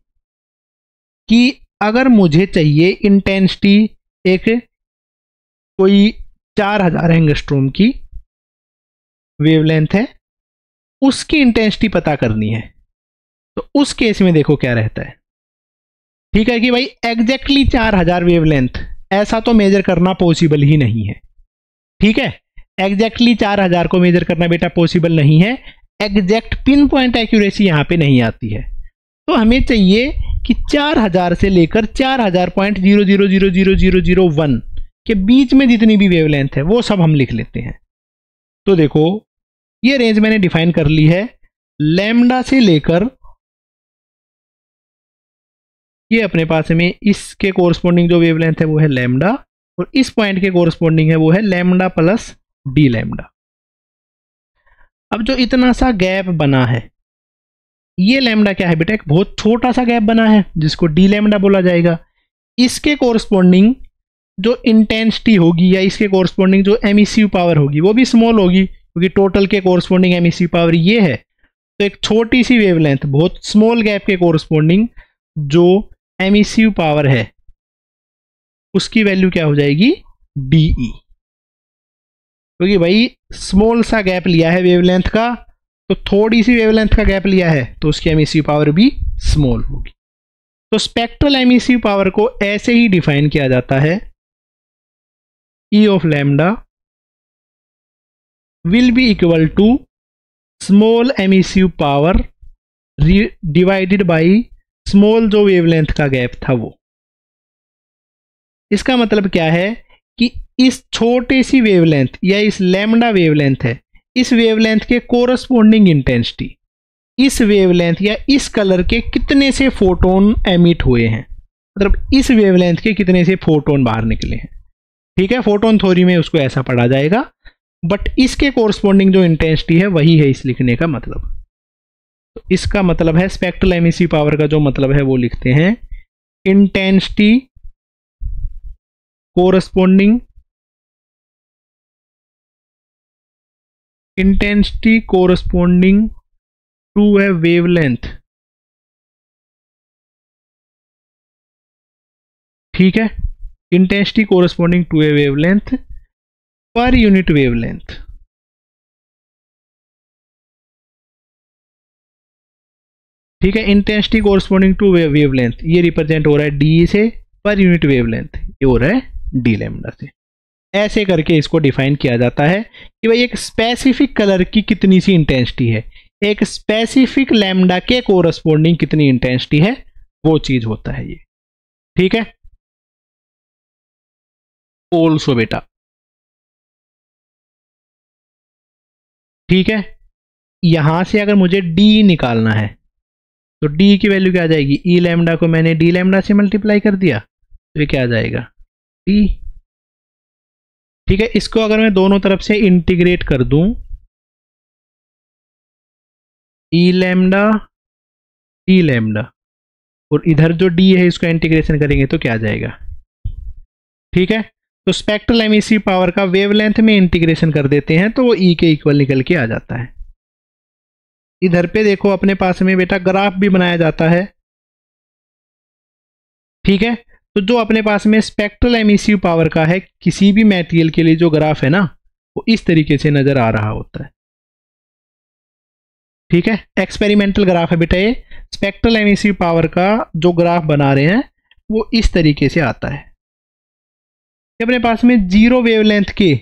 कि अगर मुझे चाहिए इंटेंसिटी एक कोई 4000 एंगस्ट्रोम की वेवलेंथ है, उसकी इंटेंसिटी पता करनी है, तो उस केस में देखो क्या रहता है। ठीक है कि भाई एग्जैक्टली 4000 वेवलेंथ ऐसा तो मेजर करना पॉसिबल ही नहीं है। ठीक है, एग्जैक्टली 4000 को मेजर करना बेटा पॉसिबल नहीं है, एग्जैक्ट पिन पॉइंट एक्यूरेसी यहां पे नहीं आती है। तो हमें चाहिए कि 4000 से लेकर 4000.000001 के बीच में जितनी भी वेवलेंथ है वो सब हम लिख लेते हैं। तो देखो ये रेंज मैंने डिफाइन कर ली है, लैम्डा से लेकर ये अपने पास में इसके कोरस्पॉन्डिंग जो वेवलेंथ है वो है लैम्डा, और इस पॉइंट के कोरस्पॉन्डिंग है वो है लैम्डा प्लस डी लैम्डा। अब जो इतना सा गैप बना है, ये लैम्डा क्या है बेटा, एक बहुत छोटा सा गैप बना है जिसको डी लैम्डा बोला जाएगा। इसके कोरस्पॉन्डिंग जो इंटेंसिटी होगी या इसके कोरस्पॉन्डिंग जो एमिसिव पावर होगी वो भी स्मॉल होगी, क्योंकि टोटल के कोरस्पॉन्डिंग एमिसिव पावर ये है। तो एक छोटी सी वेवलेंथ, बहुत स्मॉल गैप के कोरस्पॉन्डिंग जो एमिसिव पावर है उसकी वैल्यू क्या हो जाएगी, डीई। क्योंकि भाई स्मॉल सा गैप लिया है वेवलेंथ का, तो थोड़ी सी वेवलेंथ का गैप लिया है तो उसकी एमिसिव पावर भी स्मॉल होगी। तो स्पेक्ट्रल एमिसिव पावर को ऐसे ही डिफाइन किया जाता है, E of lambda will be equal to small emissive power divided by small जो वेवलेंथ का गैप था वो। इसका मतलब क्या है कि इस छोटी सी वेवलेंथ या इस लैम्डा वेवलेंथ है, इस वेवलेंथ के कोरस्पॉन्डिंग इंटेंसिटी इस वेवलेंथ या इस कलर के कितने से फोटोन एमिट हुए हैं, मतलब इस वेवलेंथ के कितने से फोटोन बाहर निकले हैं। ठीक है, फोटोन थ्योरी में उसको ऐसा पढ़ा जाएगा, बट इसके कोरस्पॉन्डिंग जो इंटेंसिटी है वही है इस लिखने का मतलब। तो इसका मतलब है स्पेक्ट्रल एमिसिव पावर का जो मतलब है वो लिखते हैं intensity corresponding to a wavelength. ठीक है, intensity corresponding to a wavelength per unit wavelength. ठीक है, इंटेंसिटी कोरस्पॉन्डिंग टू वेवलेंथ ये रिप्रेजेंट हो रहा है डी से, पर यूनिट वेवलेंथ ये हो रहा है डी लैम्डा से। ऐसे करके इसको डिफाइन किया जाता है कि भाई एक स्पेसिफिक कलर की कितनी सी इंटेंसिटी है, एक स्पेसिफिक लैम्डा के कोरस्पॉन्डिंग कितनी इंटेंसिटी है, वो चीज होता है ये। ठीक है, ऑल्सो बेटा। ठीक है, यहां से अगर मुझे डी निकालना है तो डी की वैल्यू क्या आ जाएगी, ई लैम्डा को मैंने डी लैम्डा से मल्टीप्लाई कर दिया तो ये क्या आ जाएगा डी। ठीक है, इसको अगर मैं दोनों तरफ से इंटीग्रेट कर दूं, ई लैम्डा डी लैम्डा, और इधर जो डी है इसको इंटीग्रेशन करेंगे तो क्या आ जाएगा। ठीक है, तो स्पेक्ट्रल एमिसिव पावर का वेवलेंथ में इंटीग्रेशन कर देते हैं तो वो ई के इक्वल निकल के आ जाता है। इधर पे देखो अपने पास में बेटा ग्राफ भी बनाया जाता है। ठीक है, तो जो अपने पास में स्पेक्ट्रल एमिसिव पावर का है किसी भी मटेरियल के लिए जो ग्राफ है ना वो इस तरीके से नजर आ रहा होता है। ठीक है, एक्सपेरिमेंटल ग्राफ है बेटा ये। स्पेक्ट्रल एमिसिव पावर का जो ग्राफ बना रहे हैं वो इस तरीके से आता है। अपने पास में जीरो वेवलेंथ के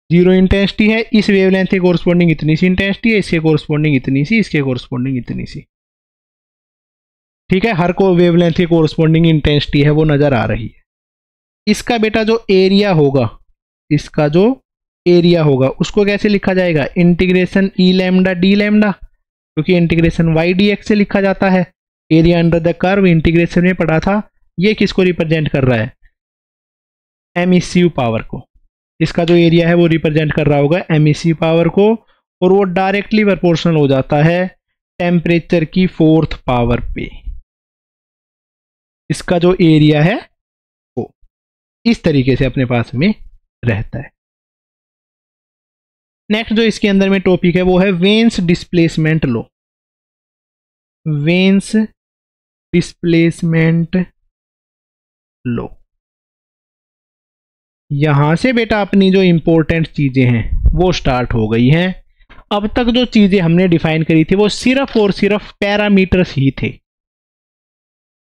जीरो इंटेंसिटी है, इस वेवलेंथ के कोरस्पॉन्डिंग इतनी सी इंटेंसिटी है, इसके कोरस्पॉन्डिंग इतनी सी, इसके कोरस्पॉन्डिंग इतनी सी। ठीक है, हर को वेवलेंथ के कोरस्पॉन्डिंग इंटेंसिटी है वो नजर आ रही है। इसका बेटा जो एरिया होगा, इसका जो एरिया होगा उसको कैसे लिखा जाएगा, इंटीग्रेशन ई लैम्डा डी लैम्डा, क्योंकि इंटीग्रेशन वाई डी एक्स से लिखा जाता है। Area under the curve integration में पढ़ा था। ये किसको रिप्रेजेंट कर रहा है, एमिसिव पावर को। इसका जो एरिया है वो रिप्रेजेंट कर रहा होगा एमिसिव पावर को, और वो डायरेक्टली प्रोपोर्शनल हो जाता है टेम्परेचर की 4th पावर पे। इसका जो एरिया है वो इस तरीके से अपने पास में रहता है। नेक्स्ट जो इसके अंदर में टॉपिक है वो है veins displacement law. Veins displacement law, यहां से बेटा अपनी जो इंपॉर्टेंट चीजें हैं वो स्टार्ट हो गई हैं। अब तक जो चीजें हमने डिफाइन करी थी वो सिर्फ और सिर्फ पैरामीटर्स ही थे।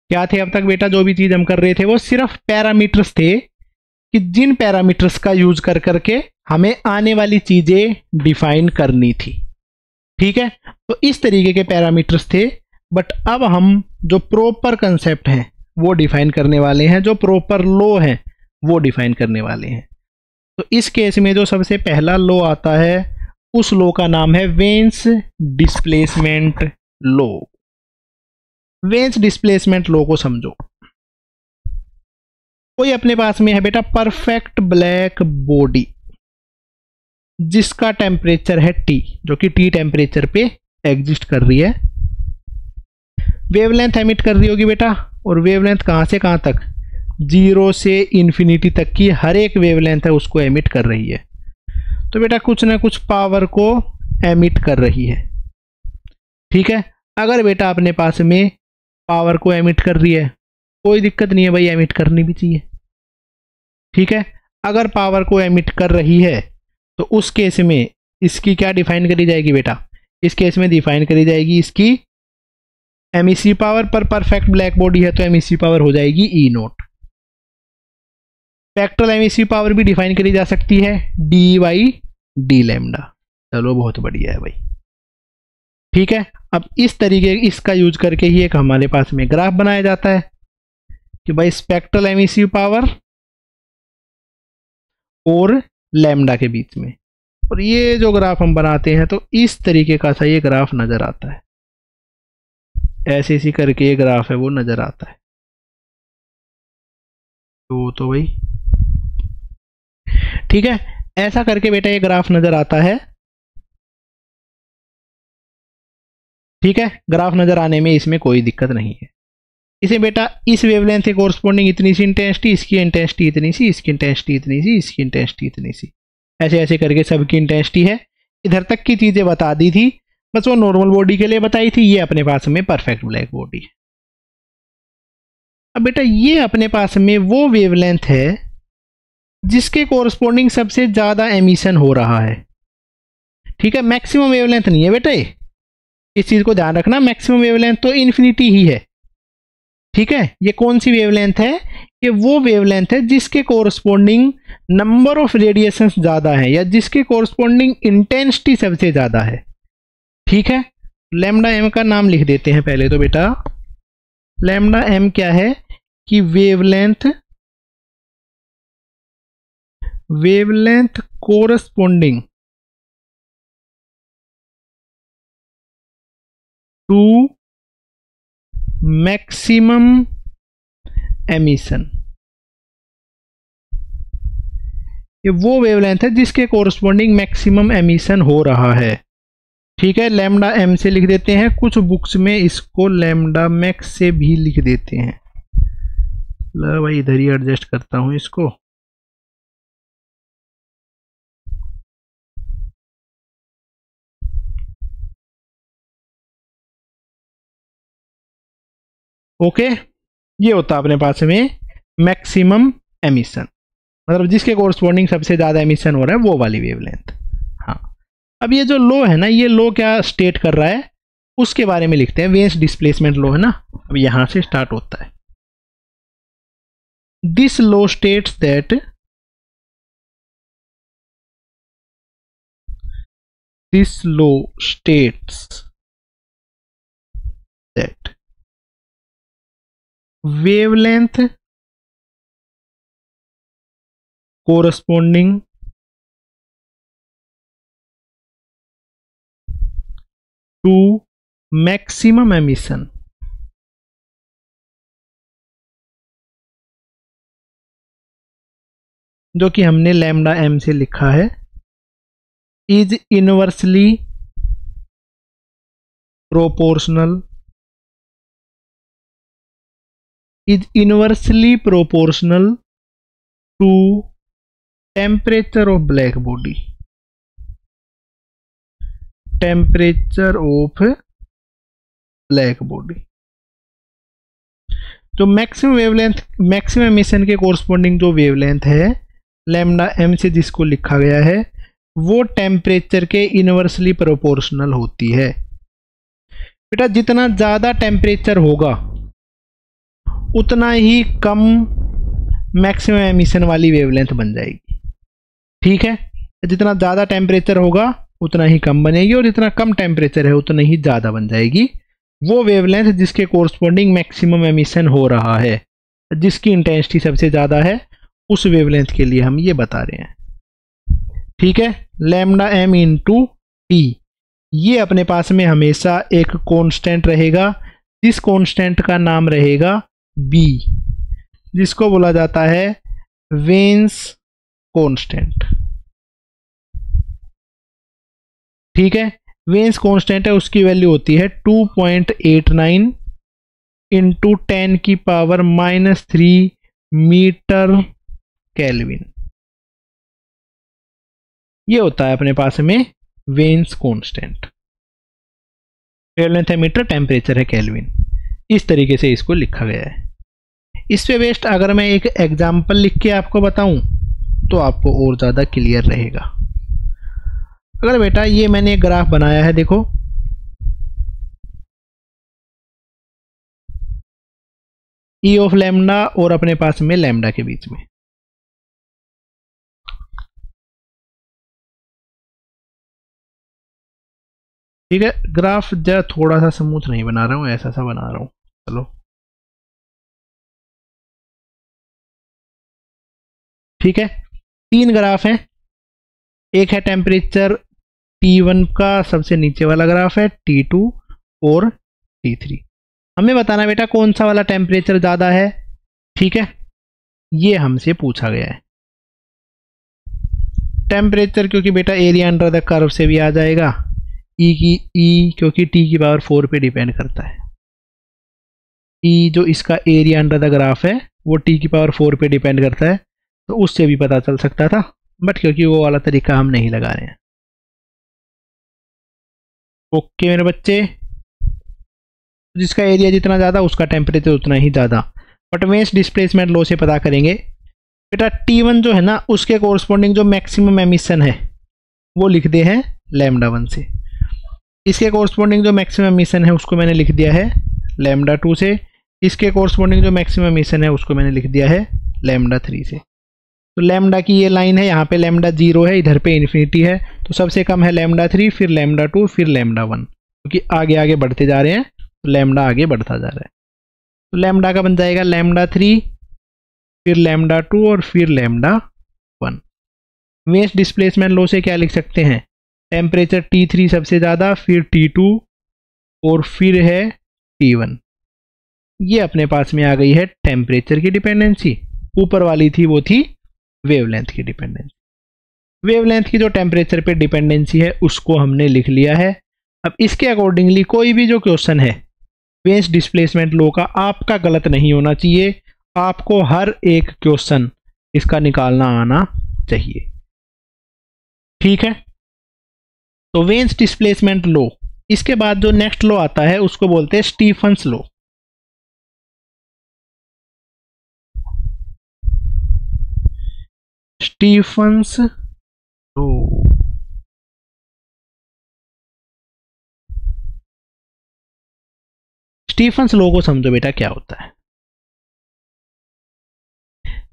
क्या थे अब तक बेटा, जो भी चीज हम कर रहे थे वो सिर्फ पैरामीटर्स थे, कि जिन पैरामीटर्स का यूज कर करके हमें आने वाली चीजें डिफाइन करनी थी। ठीक है, तो इस तरीके के पैरामीटर्स थे। बट अब हम जो प्रॉपर कंसेप्ट हैं वो डिफाइन करने वाले हैं, जो प्रॉपर लॉ है वो डिफाइन करने वाले हैं। तो इस केस में जो सबसे पहला लॉ आता है उस लॉ का नाम है veins displacement law. Veins displacement law को समझो। कोई अपने पास में है बेटा परफेक्ट ब्लैक बॉडी जिसका टेम्परेचर है T, जो कि T टेम्परेचर पे एग्जिस्ट कर रही है। वेवलेंथ एमिट कर रही होगी बेटा, और वेवलेंथ कहां से कहां तक, 0 से इन्फिनिटी तक की हर एक वेवलेंथ है उसको एमिट कर रही है। तो बेटा कुछ ना कुछ पावर को एमिट कर रही है। ठीक है, अगर बेटा अपने पास में पावर को एमिट कर रही है कोई दिक्कत नहीं है भाई, एमिट करनी भी चाहिए। ठीक है, अगर पावर को एमिट कर रही है तो उस केस में इसकी क्या डिफाइन करी जाएगी बेटा, इस केस में डिफाइन करी जाएगी इसकी एमिसिव पावर। पर परफेक्ट ब्लैक बॉडी है तो एमिसिव पावर हो जाएगी ई नॉट। स्पेक्ट्रल एमिसिव पावर भी डिफाइन करी जा सकती है डी बाई डी लैम्डा। चलो बहुत बढ़िया है भाई। ठीक है, अब इस तरीके इसका यूज करके ही एक हमारे पास में ग्राफ बनाया जाता है कि भाई स्पेक्ट्रल एमिसिव पावर और लैम्डा के बीच में, और ये जो ग्राफ हम बनाते हैं तो इस तरीके का सा ये ग्राफ नजर आता है। ऐसे ऐसी करके ये ग्राफ है वो नजर आता है। तो भाई ठीक है, ऐसा करके बेटा ये ग्राफ नजर आता है। ठीक है, ग्राफ नजर आने में इसमें कोई दिक्कत नहीं है। इसे बेटा इस वेवलेंथ के कोरस्पॉन्डिंग इतनी सी इंटेंसिटी, इसकी इंटेंसिटी इतनी सी, इसकी इंटेंसिटी इतनी सी, इसकी इंटेंसिटी इतनी सी, ऐसे ऐसे करके सबकी इंटेंसिटी है। इधर तक की चीजें बता दी थी, बस वो नॉर्मल बॉडी के लिए बताई थी। ये अपने पास में परफेक्ट ब्लैक बॉडी है। अब बेटा ये अपने पास में वो वेवलेंथ है जिसके कोरस्पॉन्डिंग सबसे ज्यादा एमिशन हो रहा है। ठीक है, मैक्सिमम वेवलेंथ नहीं है बेटा ये, इस चीज को ध्यान रखना। मैक्सिमम वेवलेंथ तो इन्फिनिटी ही है। ठीक है, ये कौन सी वेवलेंथ है? ये वो वेवलेंथ है जिसके कोरस्पॉन्डिंग नंबर ऑफ रेडिएशंस ज्यादा है, या जिसके कोरस्पॉन्डिंग इंटेंसिटी सबसे ज्यादा है। ठीक है, लैम्डा एम का नाम लिख देते हैं पहले तो बेटा। लैम्डा एम क्या है कि wavelength corresponding to maximum emission. ये वो वेवलेंथ है जिसके कोरस्पॉन्डिंग मैक्सिमम एमिशन हो रहा है। ठीक है, लैम्डा एम से लिख देते हैं। कुछ बुक्स में इसको लैम्डा मैक्स से भी लिख देते हैं। लो भाई, इधर ही एडजस्ट करता हूं इसको। ओके, ये होता है अपने पास में मैक्सिमम एमिशन, मतलब जिसके कोरस्पॉन्डिंग सबसे ज्यादा एमिशन हो रहा है वो वाली वेवलेंथ। हाँ, अब ये जो लो है ना, ये लो क्या स्टेट कर रहा है उसके बारे में लिखते हैं। वेन्स डिस्प्लेसमेंट लो है ना, अब यहां से स्टार्ट होता है। This low states that wavelength corresponding to maximum emission जो कि हमने लैम्डा एम से लिखा है, is inversely proportional to temperature of black body. Temperature of black body तो मैक्सिमम वेवलेंथ, मैक्सिमम एमिशन के कोरस्पॉन्डिंग जो वेवलेंथ है लैम्डा एम से जिसको लिखा गया है, वो टेम्परेचर के इनवर्सली प्रोपोर्शनल होती है। बेटा जितना ज्यादा टेम्परेचर होगा उतना ही कम मैक्सिमम एमिशन वाली वेवलेंथ बन जाएगी। ठीक है, जितना ज्यादा टेम्परेचर होगा उतना ही कम बनेगी, और जितना कम टेम्परेचर है उतना ही ज्यादा बन जाएगी। वो वेवलेंथ जिसके कोरस्पॉन्डिंग मैक्सिमम एमिशन हो रहा है, जिसकी इंटेंसिटी सबसे ज्यादा है, उस वेवलेंथ के लिए हम ये बता रहे हैं। ठीक है, लैम्डा एम इंटू टी, ये अपने पास में हमेशा एक कांस्टेंट रहेगा, जिस कांस्टेंट का नाम रहेगा बी, जिसको बोला जाता है वेन्स कांस्टेंट। ठीक है, वेन्स कांस्टेंट है, उसकी वैल्यू होती है 2.89 इंटू 10⁻³ मीटर केल्विन। ये होता है अपने पास में वेन्स कांस्टेंट। वेवलेंथ है मीटर, टेम्परेचर है केल्विन। इस तरीके से इसको लिखा गया है। इस पे बेस्ड अगर मैं एक एग्जाम्पल लिख के आपको बताऊं तो आपको और ज्यादा क्लियर रहेगा। अगर बेटा ये मैंने एक ग्राफ बनाया है, देखो ई ऑफ लैम्डा और अपने पास में लैम्डा के बीच में, ठीक है। ग्राफ जरा थोड़ा सा स्मूथ नहीं बना रहा हूं, ऐसा सा बना रहा हूं। चलो ठीक है, 3 ग्राफ हैं। एक है टेम्परेचर T1 का सबसे नीचे वाला ग्राफ है, T2 और T3। हमें बताना बेटा कौन सा वाला टेम्परेचर ज़्यादा है। ठीक है, ये हमसे पूछा गया है। टेम्परेचर क्योंकि बेटा एरिया अंडर द कर्व से भी आ जाएगा, ई क्योंकि टी की पावर 4 पे डिपेंड करता है। ई जो इसका एरिया अंडर द ग्राफ है वो टी की पावर 4 पे डिपेंड करता है, तो उससे भी पता चल सकता था, बट क्योंकि वो वाला तरीका हम नहीं लगा रहे हैं। ओके मेरे बच्चे, जिसका एरिया जितना ज़्यादा उसका टेम्परेचर उतना ही ज़्यादा। बट वेन्स डिस्प्लेसमेंट लॉ से पता करेंगे बेटा, T1 जो है ना उसके कोरस्पॉन्डिंग जो मैक्सिमम एमिशन है वो लिख दे हैं λ1 से। इसके कोरस्पॉन्डिंग जो मैक्सिमम एमिशन है उसको मैंने लिख दिया है λ2 से। इसके कोरस्पॉन्डिंग जो मैक्सिमम एमिशन है उसको मैंने लिख दिया है λ3 से। तो लैम्डा की ये लाइन है, यहाँ पे लैम्डा 0 है, इधर पे इन्फिनिटी है, तो सबसे कम है λ3, फिर λ2, फिर λ1, क्योंकि आगे आगे बढ़ते जा रहे हैं तो लैम्डा आगे बढ़ता जा रहा है। तो लैम्डा का बन जाएगा λ3, फिर λ2 और फिर λ1। वेन्स डिस्प्लेसमेंट लॉ से क्या लिख सकते हैं, टेम्परेचर T3 सबसे ज़्यादा, फिर T2 और फिर है T1। ये अपने पास में आ गई है टेम्परेचर की डिपेंडेंसी। ऊपर वाली थी वो थी वेवलेंथ की डिपेंडेंसी। वेवलेंथ की जो टेम्परेचर पे डिपेंडेंसी है उसको हमने लिख लिया है। अब इसके अकॉर्डिंगली कोई भी जो क्वेश्चन है वेन्स डिस्प्लेसमेंट लॉ का आपका गलत नहीं होना चाहिए, आपको हर एक क्वेश्चन इसका निकालना आना चाहिए। ठीक है, तो वेन्स डिस्प्लेसमेंट लॉ। इसके बाद जो नेक्स्ट लॉ आता है उसको बोलते हैं Stefan's law. Stefan's law Stefan's law को समझो बेटा क्या होता है।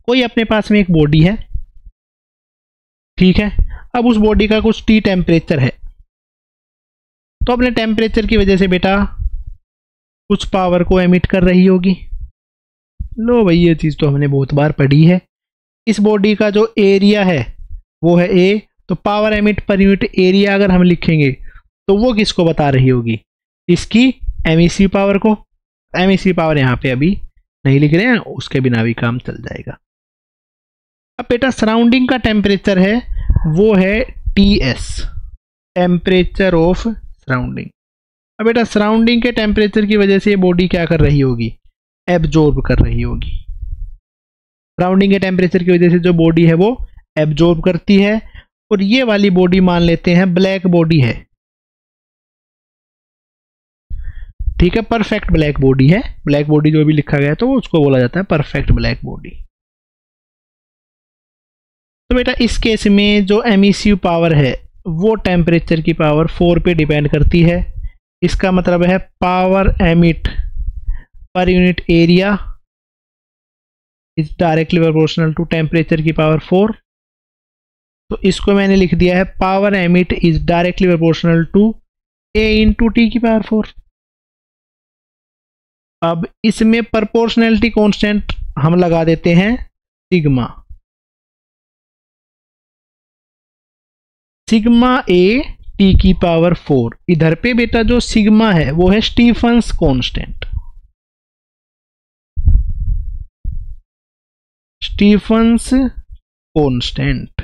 कोई अपने पास में एक बॉडी है, ठीक है, अब उस बॉडी का कुछ टी टेम्परेचर है, तो अपने टेम्परेचर की वजह से बेटा कुछ पावर को एमिट कर रही होगी। लो भाई ये चीज़ तो हमने बहुत बार पढ़ी है। इस बॉडी का जो एरिया है वो है ए, तो power emit per unit area अगर हम लिखेंगे तो वो किसको बता रही होगी, इसकी एमिसिव पावर को। एमिसिव पावर यहाँ पे अभी नहीं लिख रहे हैं, उसके बिना भी काम चल जाएगा। अब बेटा सराउंडिंग का टेम्परेचर है वो है TS, टेम्परेचर ऑफ सराउंडिंग। अब बेटा सराउंडिंग के टेम्परेचर की वजह से ये बॉडी क्या कर रही होगी, एब्जॉर्ब कर रही होगी। सराउंडिंग के टेम्परेचर की वजह से जो बॉडी है वो एब्जॉर्ब करती है, और ये वाली बॉडी मान लेते हैं ब्लैक बॉडी है। ठीक है, परफेक्ट ब्लैक बॉडी है। ब्लैक बॉडी जो भी लिखा गया है तो उसको बोला जाता है परफेक्ट ब्लैक बॉडी। तो बेटा इस केस में जो एमिसिव पावर है वो टेम्परेचर की पावर 4 पे डिपेंड करती है। इसका मतलब है power emit per unit area is directly proportional to temperature की पावर 4। तो इसको मैंने लिख दिया है power emit is directly proportional to A into T की पावर 4। अब इसमें प्रोपोर्शनैलिटी कांस्टेंट हम लगा देते हैं सिग्मा। सिग्मा ए टी की पावर 4। इधर पे बेटा जो सिग्मा है वो है Stefan's constant. Stefan's constant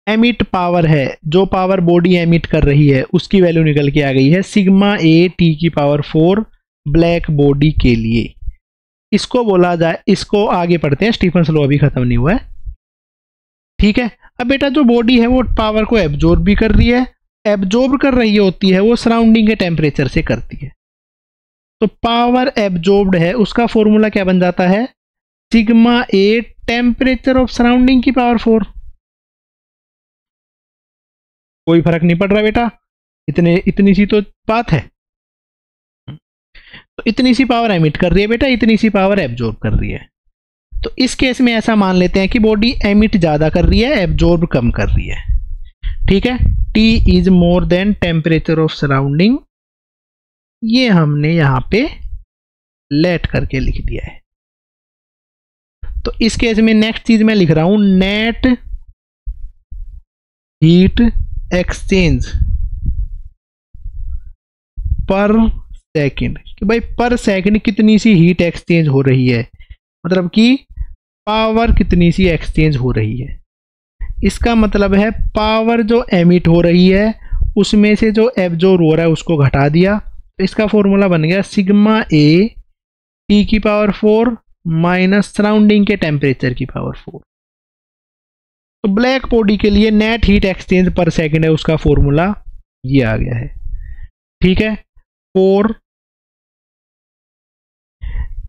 emit power है, जो पावर बॉडी एमिट कर रही है उसकी वैल्यू निकल के आ गई है सिग्मा ए टी की पावर 4 ब्लैक बॉडी के लिए। इसको बोला जाए, इसको आगे पढ़ते हैं, स्टीफन्स लॉ अभी खत्म नहीं हुआ है। ठीक है, अब बेटा जो बॉडी है वो पावर को एब्जॉर्ब भी कर रही है, एब्जॉर्ब कर रही होती है वो सराउंडिंग के टेम्परेचर से करती है। तो पावर एब्जॉर्ब्ड है उसका फॉर्मूला क्या बन जाता है, sigma a temperature of surrounding की पावर 4। कोई फर्क नहीं पड़ रहा बेटा, इतनी सी तो बात है। तो इतनी सी पावर एमिट कर रही है बेटा, इतनी सी पावर एब्जॉर्ब कर रही है। तो इस केस में ऐसा मान लेते हैं कि बॉडी एमिट ज्यादा कर रही है, एब्जॉर्ब कम कर रही है। ठीक है, T is more than temperature of surrounding. ये हमने यहां पे लेट करके लिख दिया है। तो इस केस में नेक्स्ट चीज मैं लिख रहा हूं नेट हीट एक्सचेंज पर सेकंड, कि भाई पर सेकंड कितनी सी हीट एक्सचेंज हो रही है, मतलब कि पावर कितनी सी एक्सचेंज हो रही है। इसका मतलब है पावर जो एमिट हो रही है उसमें से जो एब्जॉर्ब हो रहा है उसको घटा दिया। तो इसका फॉर्मूला बन गया सिग्मा ए टी की पावर 4 माइनस सराउंडिंग के टेम्परेचर की पावर 4। तो ब्लैक बॉडी के लिए नेट हीट एक्सचेंज पर सेकंड है, उसका फॉर्मूला ये आ गया है। ठीक है, for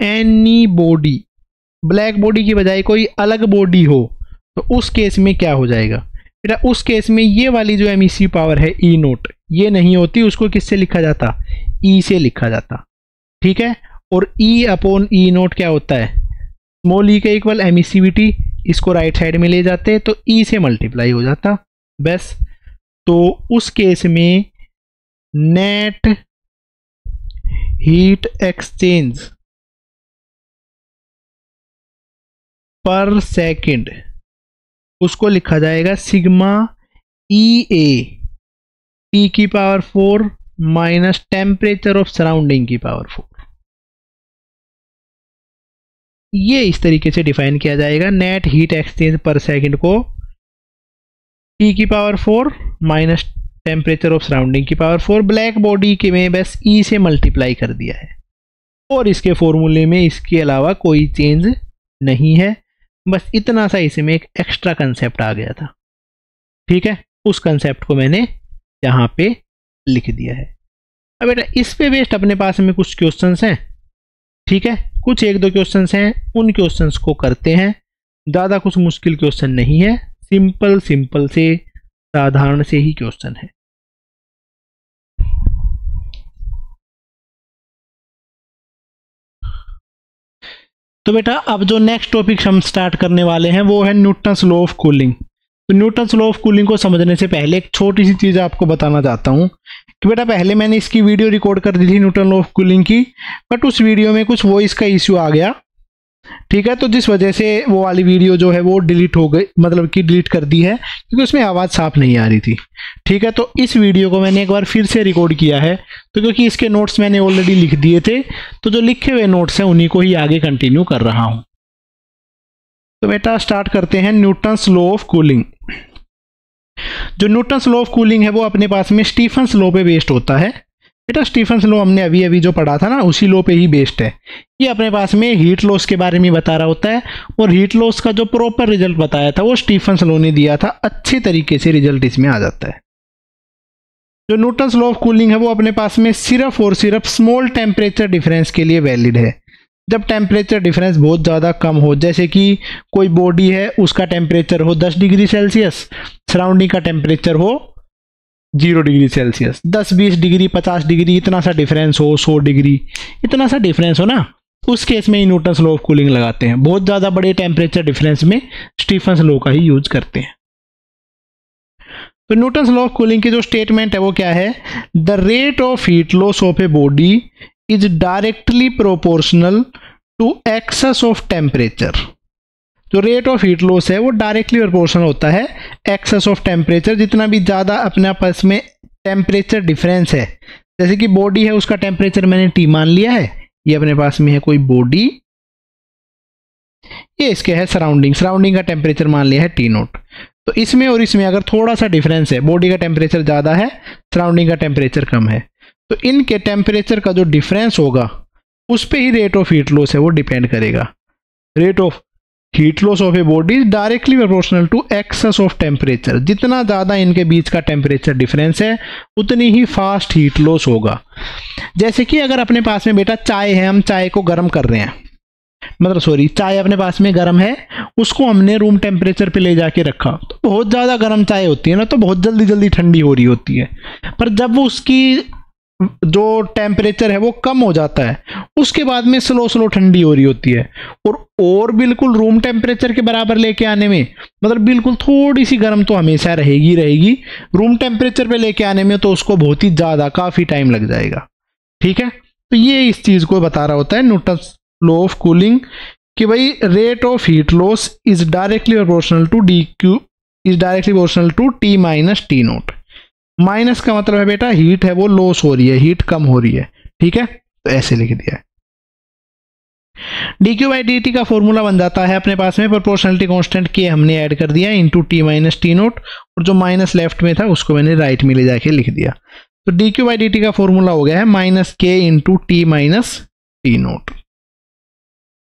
any body, black body की बजाय कोई अलग बॉडी हो तो उस केस में क्या हो जाएगा बेटा, उस केस में ये वाली जो एमिसिव पावर है ई नोट, ये नहीं होती, उसको किससे लिखा जाता, ई से लिखा जाता। ठीक है, और ई अपॉन ई नोट क्या होता है, स्मॉल ई के इक्वल एमिसिविटी, इसको राइट साइड में ले जाते तो ई से मल्टीप्लाई हो जाता बस। तो उस केस में नेट हीट एक्सचेंज पर सेकंड उसको लिखा जाएगा सिग्मा ई ए टी की power 4 minus temperature of surrounding की पावर 4। ये इस तरीके से डिफाइन किया जाएगा नेट हीट एक्सचेंज पर सेकंड को टी की power 4 minus temperature of surrounding की पावर 4। ब्लैक बॉडी के में बस ई से मल्टीप्लाई कर दिया है और इसके फॉर्मूले में इसके अलावा कोई चेंज नहीं है। बस इतना सा इसमें एक एक्स्ट्रा कंसेप्ट आ गया था। ठीक है, उस कंसेप्ट को मैंने यहाँ पे लिख दिया है। अब बेटा इस पे बेस्ड अपने पास में कुछ क्वेश्चंस हैं। ठीक है, कुछ एक दो क्वेश्चंस हैं, उन क्वेश्चंस को करते हैं। ज़्यादा कुछ मुश्किल क्वेश्चन नहीं है, सिंपल सिंपल से साधारण से ही क्वेश्चन है। तो बेटा अब जो नेक्स्ट टॉपिक हम स्टार्ट करने वाले हैं वो है न्यूटन्स लॉ ऑफ कूलिंग। तो न्यूटन्स लॉ ऑफ कूलिंग को समझने से पहले एक छोटी सी चीज़ आपको बताना चाहता हूँ कि बेटा पहले मैंने इसकी वीडियो रिकॉर्ड कर दी थी न्यूटन लॉ ऑफ कूलिंग की, बट उस वीडियो में कुछ वॉइस का इश्यू आ गया। ठीक है, तो जिस वजह से वो वाली वीडियो जो है वो डिलीट हो गई, मतलब कि डिलीट कर दी है क्योंकि उसमें आवाज़ साफ नहीं आ रही थी। ठीक है, तो इस वीडियो को मैंने एक बार फिर से रिकॉर्ड किया है, तो क्योंकि इसके नोट्स मैंने ऑलरेडी लिख दिए थे, तो जो लिखे हुए नोट्स हैं उन्हीं को ही आगे कंटिन्यू कर रहा हूँ। तो बेटा स्टार्ट करते हैं न्यूटन्स लॉ ऑफ कूलिंग। जो न्यूटन्स लॉ ऑफ कूलिंग है वो अपने पास में स्टीफन्स लॉ पे बेस्ड होता है। बेटा स्टीफन्स लॉ हमने अभी अभी जो पढ़ा था ना उसी लॉ पे ही बेस्ड है। ये अपने पास में हीट लॉस के बारे में बता रहा होता है और हीट लॉस का जो प्रॉपर रिजल्ट बताया था वो स्टीफन्स लॉ ने दिया था। अच्छे तरीके से रिजल्ट इसमें आ जाता है। जो न्यूटन्स लॉ ऑफ कूलिंग है वो अपने पास में सिर्फ और सिर्फ स्मॉल टेम्परेचर डिफरेंस के लिए वैलिड है। जब टेम्परेचर डिफरेंस बहुत ज़्यादा कम हो, जैसे कि कोई बॉडी है उसका टेम्परेचर हो 10 डिग्री सेल्सियस, सराउंडिंग का टेम्परेचर हो 0 डिग्री सेल्सियस, 10-20 डिग्री 50 डिग्री इतना सा डिफरेंस हो, 100 डिग्री इतना सा डिफरेंस हो ना, उस केस में ही न्यूटन्स लॉ ऑफ कूलिंग लगाते हैं। बहुत ज़्यादा बड़े टेम्परेचर डिफरेंस में स्टीफन्स लॉ का ही यूज करते हैं। तो न्यूटन्स लॉ ऑफ कूलिंग की जो स्टेटमेंट है वो क्या है, the rate of heat loss of a body is directly proportional to excess of temperature. जो रेट ऑफ हीट लॉस है वो डायरेक्टली प्रोपोर्शनल होता है एक्सेस ऑफ टेम्परेचर। जितना भी ज़्यादा अपने आपस में टेम्परेचर डिफरेंस है, जैसे कि बॉडी है उसका टेम्परेचर मैंने T मान लिया है, ये अपने पास में है कोई बॉडी, ये इसके है सराउंडिंग का टेम्परेचर मान लिया है T नोट। तो इसमें और इसमें अगर थोड़ा सा डिफरेंस है, बॉडी का टेम्परेचर ज़्यादा है सराउंडिंग का टेम्परेचर कम है, तो इनके टेम्परेचर का जो डिफरेंस होगा उस पर ही रेट ऑफ हीट लॉस है वो डिपेंड करेगा। Rate of heat loss of a body is directly proportional to excess of temperature. जितना ज़्यादा इनके बीच का टेम्परेचर डिफरेंस है उतनी ही फास्ट हीट लॉस होगा। जैसे कि अगर अपने पास में बेटा चाय है, हम चाय को गर्म कर रहे हैं, मतलब सॉरी चाय अपने पास में गर्म है, उसको हमने रूम टेम्परेचर पे ले जाके रखा, तो बहुत ज़्यादा गर्म चाय होती है ना, तो बहुत जल्दी जल्दी ठंडी हो रही होती है। पर जब उसकी जो टेम्परेचर है वो कम हो जाता है उसके बाद में स्लो स्लो ठंडी हो रही होती है, और बिल्कुल रूम टेम्परेचर के बराबर लेके आने में, मतलब बिल्कुल थोड़ी सी गर्म तो हमेशा रहेगी, रूम टेम्परेचर पे लेके आने में तो उसको बहुत ही ज़्यादा काफ़ी टाइम लग जाएगा। ठीक है, तो ये इस चीज़ को बता रहा होता है न्यूटन्स लॉ ऑफ कूलिंग कि भाई rate of heat loss is directly proportional to T minus T naught. Minus का मतलब है बेटा हीट है वो लॉस हो रही है, हीट कम हो रही है। ठीक है, तो ऐसे लिख दिया है। D Q by D T का फॉर्मूला बन जाता है अपने पास में प्रोपोर्शनलिटी कांस्टेंट के हमने ऐड कर दिया into T minus T note, और जो माइनस लेफ्ट में था उसको मैंने राइट में ले जाके लिख दिया। तो D Q by D T का फॉर्मूला हो गया है minus K into T minus T note.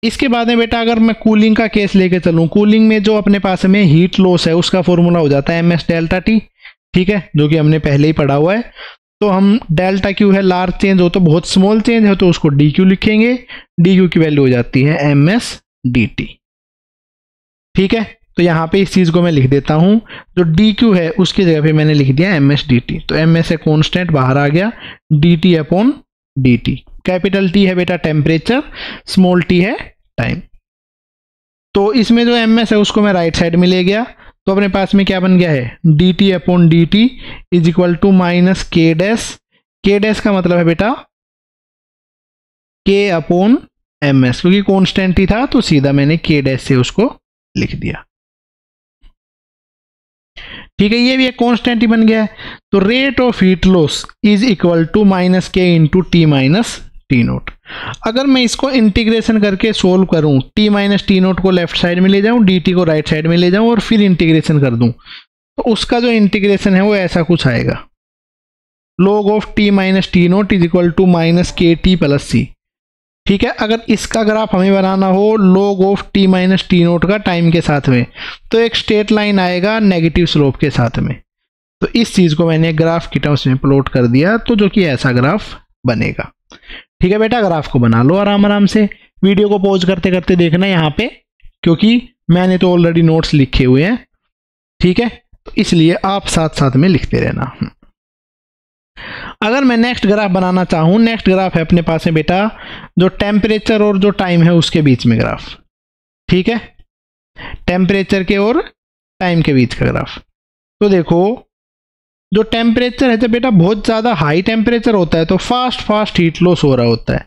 इसके बाद में बेटा अगर मैं कूलिंग का केस लेके चलूं, कूलिंग में जो अपने पास में हीट लॉस है उसका फॉर्मूला हो जाता है एम एस डेल्टा टी, ठीक है, जो कि हमने पहले ही पढ़ा हुआ है। तो हम डेल्टा क्यू है लार्ज चेंज हो तो बहुत स्मॉल चेंज है तो उसको डी क्यू लिखेंगे, डी क्यू की वैल्यू हो जाती है एम एस डी टी, ठीक है। तो यहाँ पे इस चीज को मैं लिख देता हूं, जो डी क्यू है उसकी जगह पे मैंने लिख दिया एम एस डी टी। तो एम एस है कॉन्स्टेंट बाहर आ गया, D T upon D T. Capital T है बेटा टेम्परेचर, स्मॉल टी है टाइम। तो इसमें जो एम एस है उसको मैं राइट साइड में ले गया, तो अपने पास में क्या बन गया है D T upon D T is equal to minus K dash. K dash का मतलब है बेटा के अपॉन एम एस, क्योंकि कॉन्स्टेंट ही था तो सीधा मैंने के डैश से उसको लिख दिया, ठीक है। ये भी एक कॉन्स्टेंट ही बन गया है। तो rate of heat loss is equal to minus K into T minus T naught. अगर मैं इसको इंटीग्रेशन करके सोल्व करूं, टी माइनस टी नोट को लेफ्ट साइड में ले जाऊं, डी टी को राइट साइड में ले जाऊं और फिर इंटीग्रेशन कर दूं, तो उसका जो इंटीग्रेशन है वो ऐसा कुछ आएगा, log of T minus T naught is equal to minus K T plus C, ठीक है। अगर इसका ग्राफ हमें बनाना हो log of T minus T naught का टाइम के साथ में, तो एक स्ट्रेट लाइन आएगा नेगेटिव स्लोप के साथ में। तो इस चीज को मैंने ग्राफ की टर्म्स में प्लॉट कर दिया, तो जो कि ऐसा ग्राफ बनेगा, ठीक है बेटा। ग्राफ को बना लो आराम आराम से, वीडियो को पॉज करते करते देखना यहाँ पे, क्योंकि मैंने तो ऑलरेडी नोट्स लिखे हुए हैं, ठीक है। तो इसलिए आप साथ साथ में लिखते रहना। अगर मैं नेक्स्ट ग्राफ बनाना चाहूं, नेक्स्ट ग्राफ है अपने पास में बेटा जो टेम्परेचर और जो टाइम है उसके बीच में ग्राफ, ठीक है, टेम्परेचर के और टाइम के बीच का ग्राफ। तो देखो जो टेम्परेचर है, जब बेटा बहुत ज़्यादा हाई टेम्परेचर होता है तो फास्ट हीट लॉस हो रहा होता है।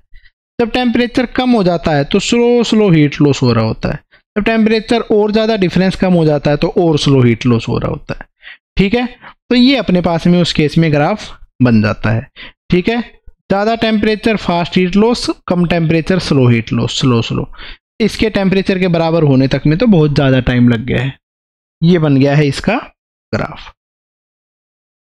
जब टेम्परेचर कम हो जाता है तो स्लो हीट लॉस हो रहा होता है। जब टेम्परेचर और ज़्यादा डिफरेंस कम हो जाता है तो और स्लो हीट लॉस हो रहा होता है, ठीक है। तो ये अपने पास में उस केस में ग्राफ बन जाता है, ठीक है। ज़्यादा टेम्परेचर फास्ट हीट लॉस, कम temperature slow heat loss, slow. इसके टेम्परेचर के बराबर होने तक में तो बहुत ज़्यादा टाइम लग गया है। ये बन गया है इसका ग्राफ,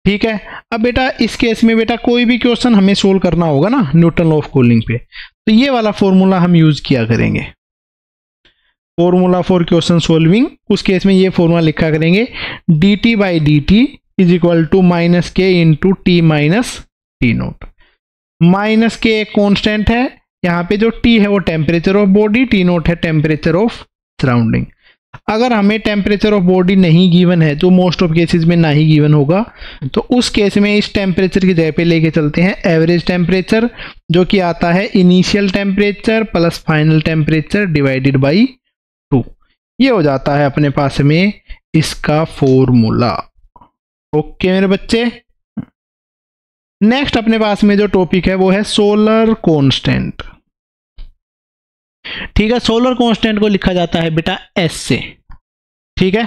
ठीक है। अब बेटा इस केस में बेटा कोई भी क्वेश्चन हमें सोल्व करना होगा ना न्यूटन लॉ ऑफ कूलिंग पे, तो ये वाला फॉर्मूला हम यूज किया करेंगे, फॉर्मूला फॉर क्वेश्चन सोल्विंग। उस केस में ये फॉर्मूला लिखा करेंगे D T by D T is equal to minus K into T minus T naught. Minus K एक कॉन्स्टेंट है, यहाँ पे जो टी है वो temperature of body, T note है टेम्परेचर ऑफ सराउंडिंग। अगर हमें टेम्परेचर ऑफ बॉडी नहीं गिवन है, जो मोस्ट ऑफ केसेस में ना ही गिवन होगा, तो उस केस में इस टेम्परेचर की जगह पे लेके चलते हैं एवरेज टेम्परेचर, जो कि आता है initial temperature plus final temperature divided by 2। ये हो जाता है अपने पास में इसका फॉर्मूला। ओके मेरे बच्चे, नेक्स्ट अपने पास में जो टॉपिक है वो है सोलर कांस्टेंट, ठीक है। सोलर कांस्टेंट को लिखा जाता है बेटा एस से, ठीक है।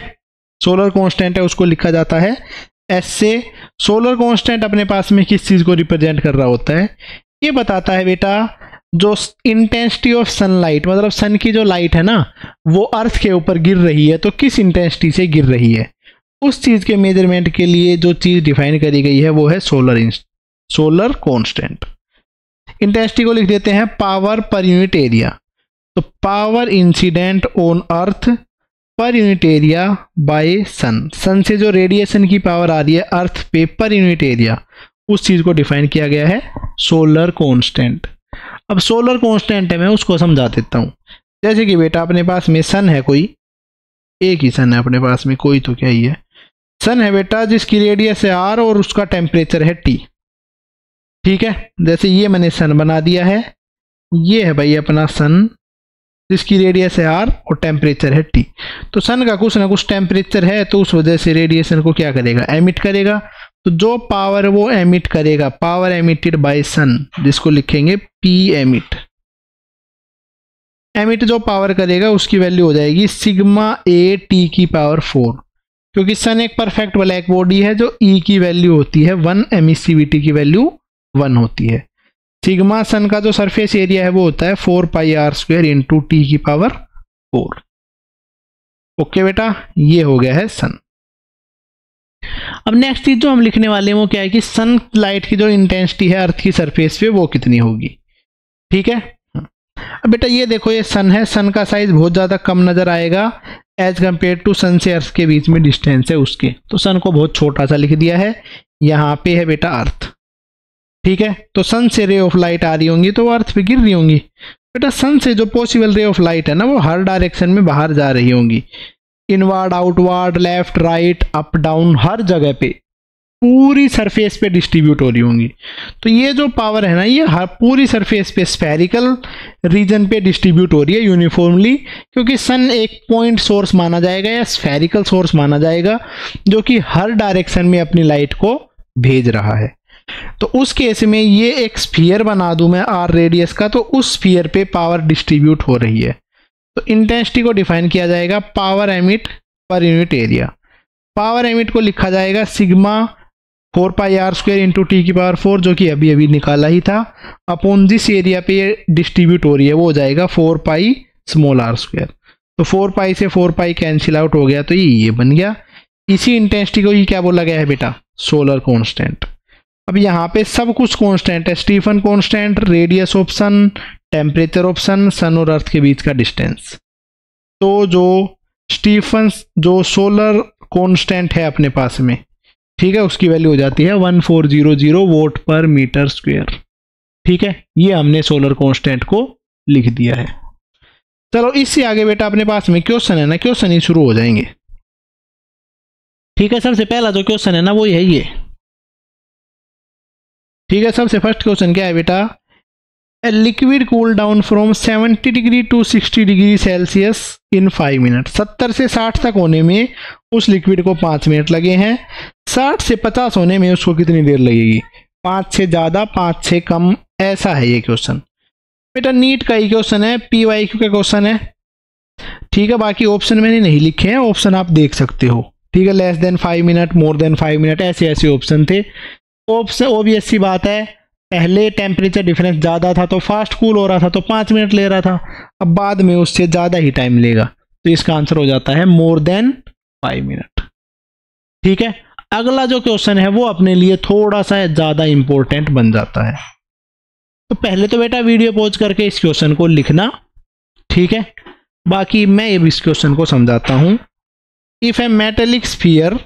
सोलर कांस्टेंट है उसको लिखा जाता है एस से। सोलर कांस्टेंट अपने पास में किस चीज को रिप्रेजेंट कर रहा होता है, ये बताता है बेटा जो इंटेंसिटी ऑफ सनलाइट, मतलब सन की जो लाइट है ना वो अर्थ के ऊपर गिर रही है तो किस इंटेंसिटी से गिर रही है, उस चीज के मेजरमेंट के लिए जो चीज डिफाइन करी गई है वो है सोलर कांस्टेंट। इंटेंसिटी को लिख देते हैं पावर पर यूनिट एरिया। तो power incident on earth per unit area by sun, sun से जो रेडिएशन की पावर आ रही है अर्थ पे पर यूनिट एरिया, उस चीज को डिफाइन किया गया है सोलर कांस्टेंट। अब सोलर कांस्टेंट है, मैं उसको समझा देता हूं। जैसे कि बेटा अपने पास में सन है, कोई एक ही सन है अपने पास में, कोई तो क्या ही है, सन है बेटा जिसकी रेडियस है आर और उसका टेम्परेचर है टी, ठीक है। जैसे ये मैंने सन बना दिया है, ये है भाई अपना सन जिसकी रेडियस है आर और टेम्परेचर है टी। तो सन का कुछ ना कुछ टेम्परेचर है तो उस वजह से रेडिएशन को क्या करेगा, एमिट करेगा। तो जो पावर वो एमिट करेगा, पावर एमिटेड बाय सन, जिसको लिखेंगे पी एमिट। एमिट जो पावर करेगा उसकी वैल्यू हो जाएगी सिग्मा ए टी की पावर 4, क्योंकि सन एक परफेक्ट ब्लैक बॉडी है जो ई की वैल्यू होती है 1, एमिसिविटी की वैल्यू 1 होती है। सिग्मा सन का जो सरफेस एरिया है वो होता है 4πr² इंटू टी की पावर 4। ओके बेटा, ये हो गया है सन। अब नेक्स्ट चीज जो हम लिखने वाले हैं वो क्या है कि सन लाइट की जो इंटेंसिटी है अर्थ की सरफेस पे वो कितनी होगी। ठीक है, अब बेटा ये देखो, ये सन है, सन का साइज बहुत ज़्यादा कम नज़र आएगा एज कम्पेयर टू सन से अर्थ के बीच में डिस्टेंस है उसके, तो सन को बहुत छोटा सा लिख दिया है। यहाँ पे है बेटा अर्थ। ठीक है, तो सन से रे ऑफ लाइट आ रही होंगी तो वो अर्थ पे गिर रही होंगी। बेटा सन से जो पॉसिबल रे ऑफ लाइट है ना वो हर डायरेक्शन में बाहर जा रही होंगी, inward, outward, left, right, up, down, हर जगह पे पूरी सरफेस पे डिस्ट्रीब्यूट हो रही होंगी। तो ये जो पावर है ना ये हर पूरी सरफेस पे स्फेरिकल रीजन पे डिस्ट्रीब्यूट हो रही है यूनिफॉर्मली, क्योंकि सन एक पॉइंट सोर्स माना जाएगा या स्फेरिकल सोर्स माना जाएगा जो कि हर डायरेक्शन में अपनी लाइट को भेज रहा है। तो उस केस में ये एक स्फीयर बना दूं मैं r रेडियस का, तो उस स्फीयर पे पावर डिस्ट्रीब्यूट हो रही है। तो इंटेंसिटी को डिफाइन किया जाएगा power emit per unit area. Power emit को लिखा जाएगा सिग्मा 4πr² इंटू टी की पावर 4, जो कि अभी अभी निकाला ही था, अपॉन जिस एरिया पे ये डिस्ट्रीब्यूट हो रही है वो हो जाएगा 4πr²। तो 4π से 4π कैंसिल आउट हो गया, तो ये बन गया। इसी इंटेंसिटी को ये क्या बोला गया है बेटा, सोलर कॉन्स्टेंट। अब यहाँ पे सब कुछ कॉन्स्टेंट है, Stefan constant, radius of sun, temperature of sun और अर्थ के बीच का डिस्टेंस। तो जो स्टीफन जो सोलर कॉन्स्टेंट है अपने पास में, ठीक है, उसकी वैल्यू हो जाती है 1400 वोट पर मीटर स्क्वायर। ठीक है, ये हमने सोलर कॉन्स्टेंट को लिख दिया है। चलो इससे आगे बेटा अपने पास में क्वेश्चन है ना, क्वेश्चन ही शुरू हो जाएंगे। ठीक है, सबसे पहला जो क्वेश्चन है ना वो है ये। ठीक है, सबसे फर्स्ट क्वेश्चन क्या है बेटा, a liquid cool down from 70 degree to 60 degree Celsius in 5 minute. 70 से 60 तक होने में उस लिक्विड को 5 मिनट लगे हैं, 60 से 50 होने में उसको कितनी देर लगेगी, 5 से ज़्यादा 5 से कम, ऐसा है ये क्वेश्चन। बेटा नीट का ही क्वेश्चन है, PYQ का क्वेश्चन है। ठीक है, बाकी ऑप्शन मैंने नहीं लिखे हैं, ऑप्शन आप देख सकते हो। ठीक है, less than 5 minute, more than 5 minute, ऐसे ऐसे ऑप्शन थे। ऑप्शन ऑब्वियस सी बात है, पहले टेम्परेचर डिफरेंस ज़्यादा था तो फास्ट कूल हो रहा था तो 5 मिनट ले रहा था, अब बाद में उससे ज़्यादा ही टाइम लेगा, तो इसका आंसर हो जाता है मोर देन 5 मिनट। ठीक है, अगला जो क्वेश्चन है वो अपने लिए थोड़ा सा ज़्यादा इंपॉर्टेंट बन जाता है। तो पहले तो बेटा वीडियो पॉज करके इस क्वेश्चन को लिखना। ठीक है, बाकी मैं इस क्वेश्चन को समझाता हूँ। If A metallic sphere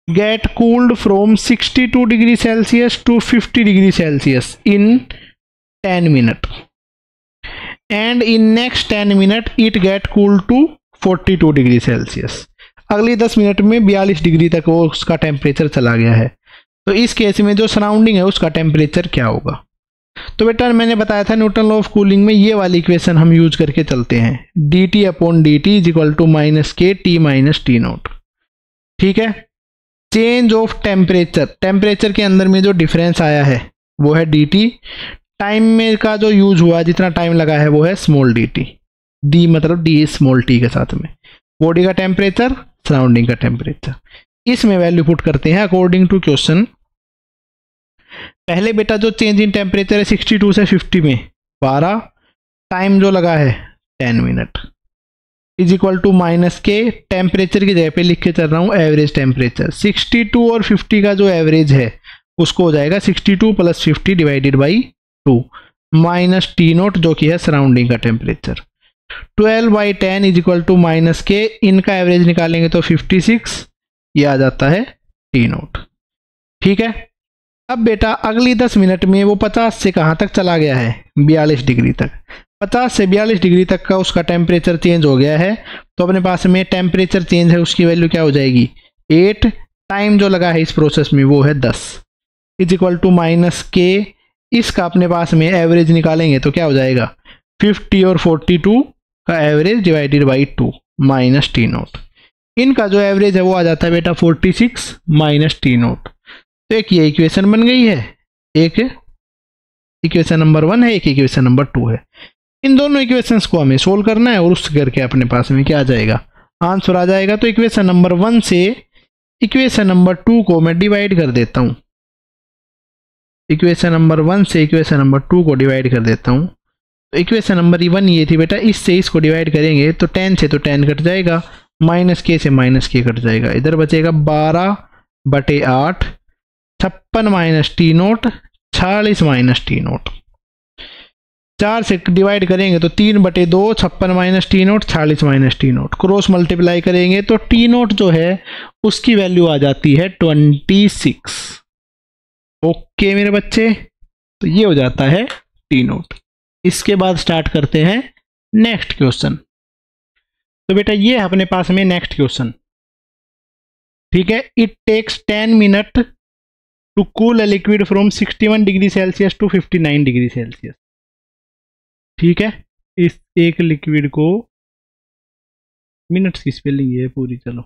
get cooled from 62 degree Celsius to 50 degree Celsius in 10 minutes and in next 10 minutes it get cooled to 42 degree Celsius। अगली 10 मिनट में 42 डिग्री तक वो उसका टेम्परेचर चला गया है, तो इस केस में जो सराउंडिंग है उसका टेम्परेचर क्या होगा। तो बेटा मैंने बताया था न्यूटन लॉ ऑफ कूलिंग में ये वाली इक्वेशन हम यूज करके चलते हैं, dt upon dt is equal to -k t minus T naught. ठीक है, चेंज ऑफ टेम्परेचर, टेम्परेचर के अंदर में जो डिफरेंस आया है वो है dt, टाइम में का जो यूज हुआ जितना टाइम लगा है वो है स्मॉल dt, d मतलब d स्मॉल t के साथ में, बॉडी का टेम्परेचर, सराउंडिंग का टेम्परेचर। इसमें वैल्यू पुट करते हैं अकॉर्डिंग टू क्वेश्चन। पहले बेटा जो चेंज इन टेम्परेचर है 62 से 50 में 12, टाइम जो लगा है 10 minute, is equal to -k, temperature की जगह पे लिख के चल रहा हूँ एवरेज टेम्परेचर। 62 और 50 का जो एवरेज है उसको हो जाएगा 62 + 50 divided by 2 minus T naught जो कि है सराउंडिंग का temperature. 12/10 is equal to -k, इनका एवरेज निकालेंगे तो 56, ये आ जाता है टी नोट। ठीक है, अब बेटा अगली 10 मिनट में वो 50 से कहाँ तक चला गया है, 42 डिग्री तक। 50 से 42 डिग्री तक का उसका टेम्परेचर चेंज हो गया है, तो अपने पास में टेम्परेचर चेंज है उसकी वैल्यू क्या हो जाएगी 8, टाइम जो लगा है इस प्रोसेस में वो है 10, इज इक्वल टू -k, इसका अपने पास में एवरेज निकालेंगे तो क्या हो जाएगा 50 और 42 का average divided by 2 minus T note. इनका जो एवरेज है वो आ जाता है बेटा 46 माइनस टी नोट। तो एक ये इक्वेशन बन गई है, एक इक्वेशन नंबर 1 है, एक इक्वेशन नंबर 2 है। इन दोनों इक्वेशंस को हमें सोल्व करना है और उससे करके अपने पास में क्या आ जाएगा, आंसर आ जाएगा। तो इक्वेशन नंबर 1 से इक्वेशन नंबर 2 को मैं डिवाइड कर देता हूं। इक्वेशन नंबर 1 से इक्वेशन नंबर 2 को डिवाइड कर देता हूँ। तो इक्वेशन नंबर 1 ये थी बेटा, इससे इसको डिवाइड करेंगे तो 10 से तो 10 कट जाएगा, माइनस के से माइनस के कट जाएगा, इधर बचेगा 12/8, 56 minus T note, 46 minus T note. 4 से डिवाइड करेंगे तो 3/2, 56 minus T note, 46 minus T note. Cross multiply करेंगे तो टी नोट जो है उसकी वैल्यू आ जाती है 26। ओके मेरे बच्चे, तो ये हो जाता है टी नोट। इसके बाद स्टार्ट करते हैं नेक्स्ट क्वेश्चन। तो बेटा ये है अपने पास में नेक्स्ट क्वेश्चन, ठीक है। It takes 10 minute to cool a liquid from 61 degree Celsius to 59 degree Celsius, ठीक है। इस एक लिक्विड को, मिनट्स की स्पेलिंग ये पूरी, चलो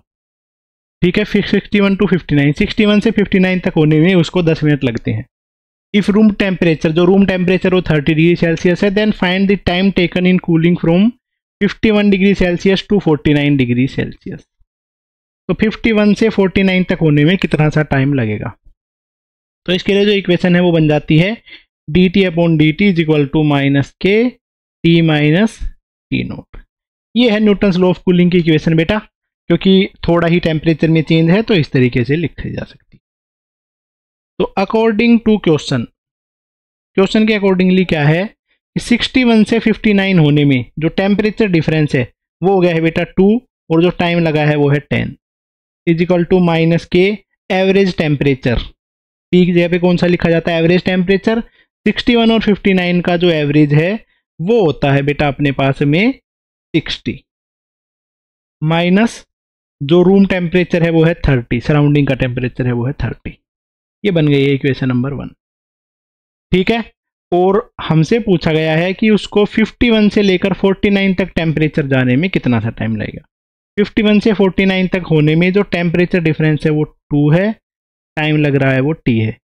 ठीक है। फिर 61 टू 59, 61 से 59 तक होने में उसको 10 मिनट लगते हैं। इफ रूम टेम्परेचर, जो रूम टेम्परेचर वो 30 डिग्री सेल्सियस है, then find the time taken in cooling from 51 degree Celsius to 49 degree Celsius. तो 51 से 49 तक होने में कितना सा टाइम लगेगा। तो इसके लिए जो इक्वेशन है वो बन जाती है dt/dt is equal to -k T minus T naught. ये है न्यूटन्स लॉ ऑफ कूलिंग की इक्वेशन बेटा, क्योंकि थोड़ा ही टेम्परेचर में चेंज है तो इस तरीके से लिखी जा सकती है। तो अकॉर्डिंग टू क्वेश्चन, क्वेश्चन के अकॉर्डिंगली क्या है कि 61 से 59 होने में जो टेम्परेचर डिफरेंस है वो हो गया है बेटा 2, और जो टाइम लगा है वो है 10, is equal to -k average temperature. T की जगह पे कौन सा लिखा जाता है, एवरेज टेम्परेचर। 61 और 59 का जो एवरेज है वो होता है बेटा अपने पास में 60, माइनस जो रूम टेम्परेचर है वो है 30, सराउंडिंग का टेम्परेचर है वो है 30। ये बन गई है इक्वेशन नंबर 1, ठीक है। और हमसे पूछा गया है कि उसको 51 से लेकर 49 तक टेम्परेचर जाने में कितना सा टाइम लगेगा। 51 से 49 तक होने में जो टेम्परेचर डिफरेंस है वो 2 है, टाइम लग रहा है वो t है,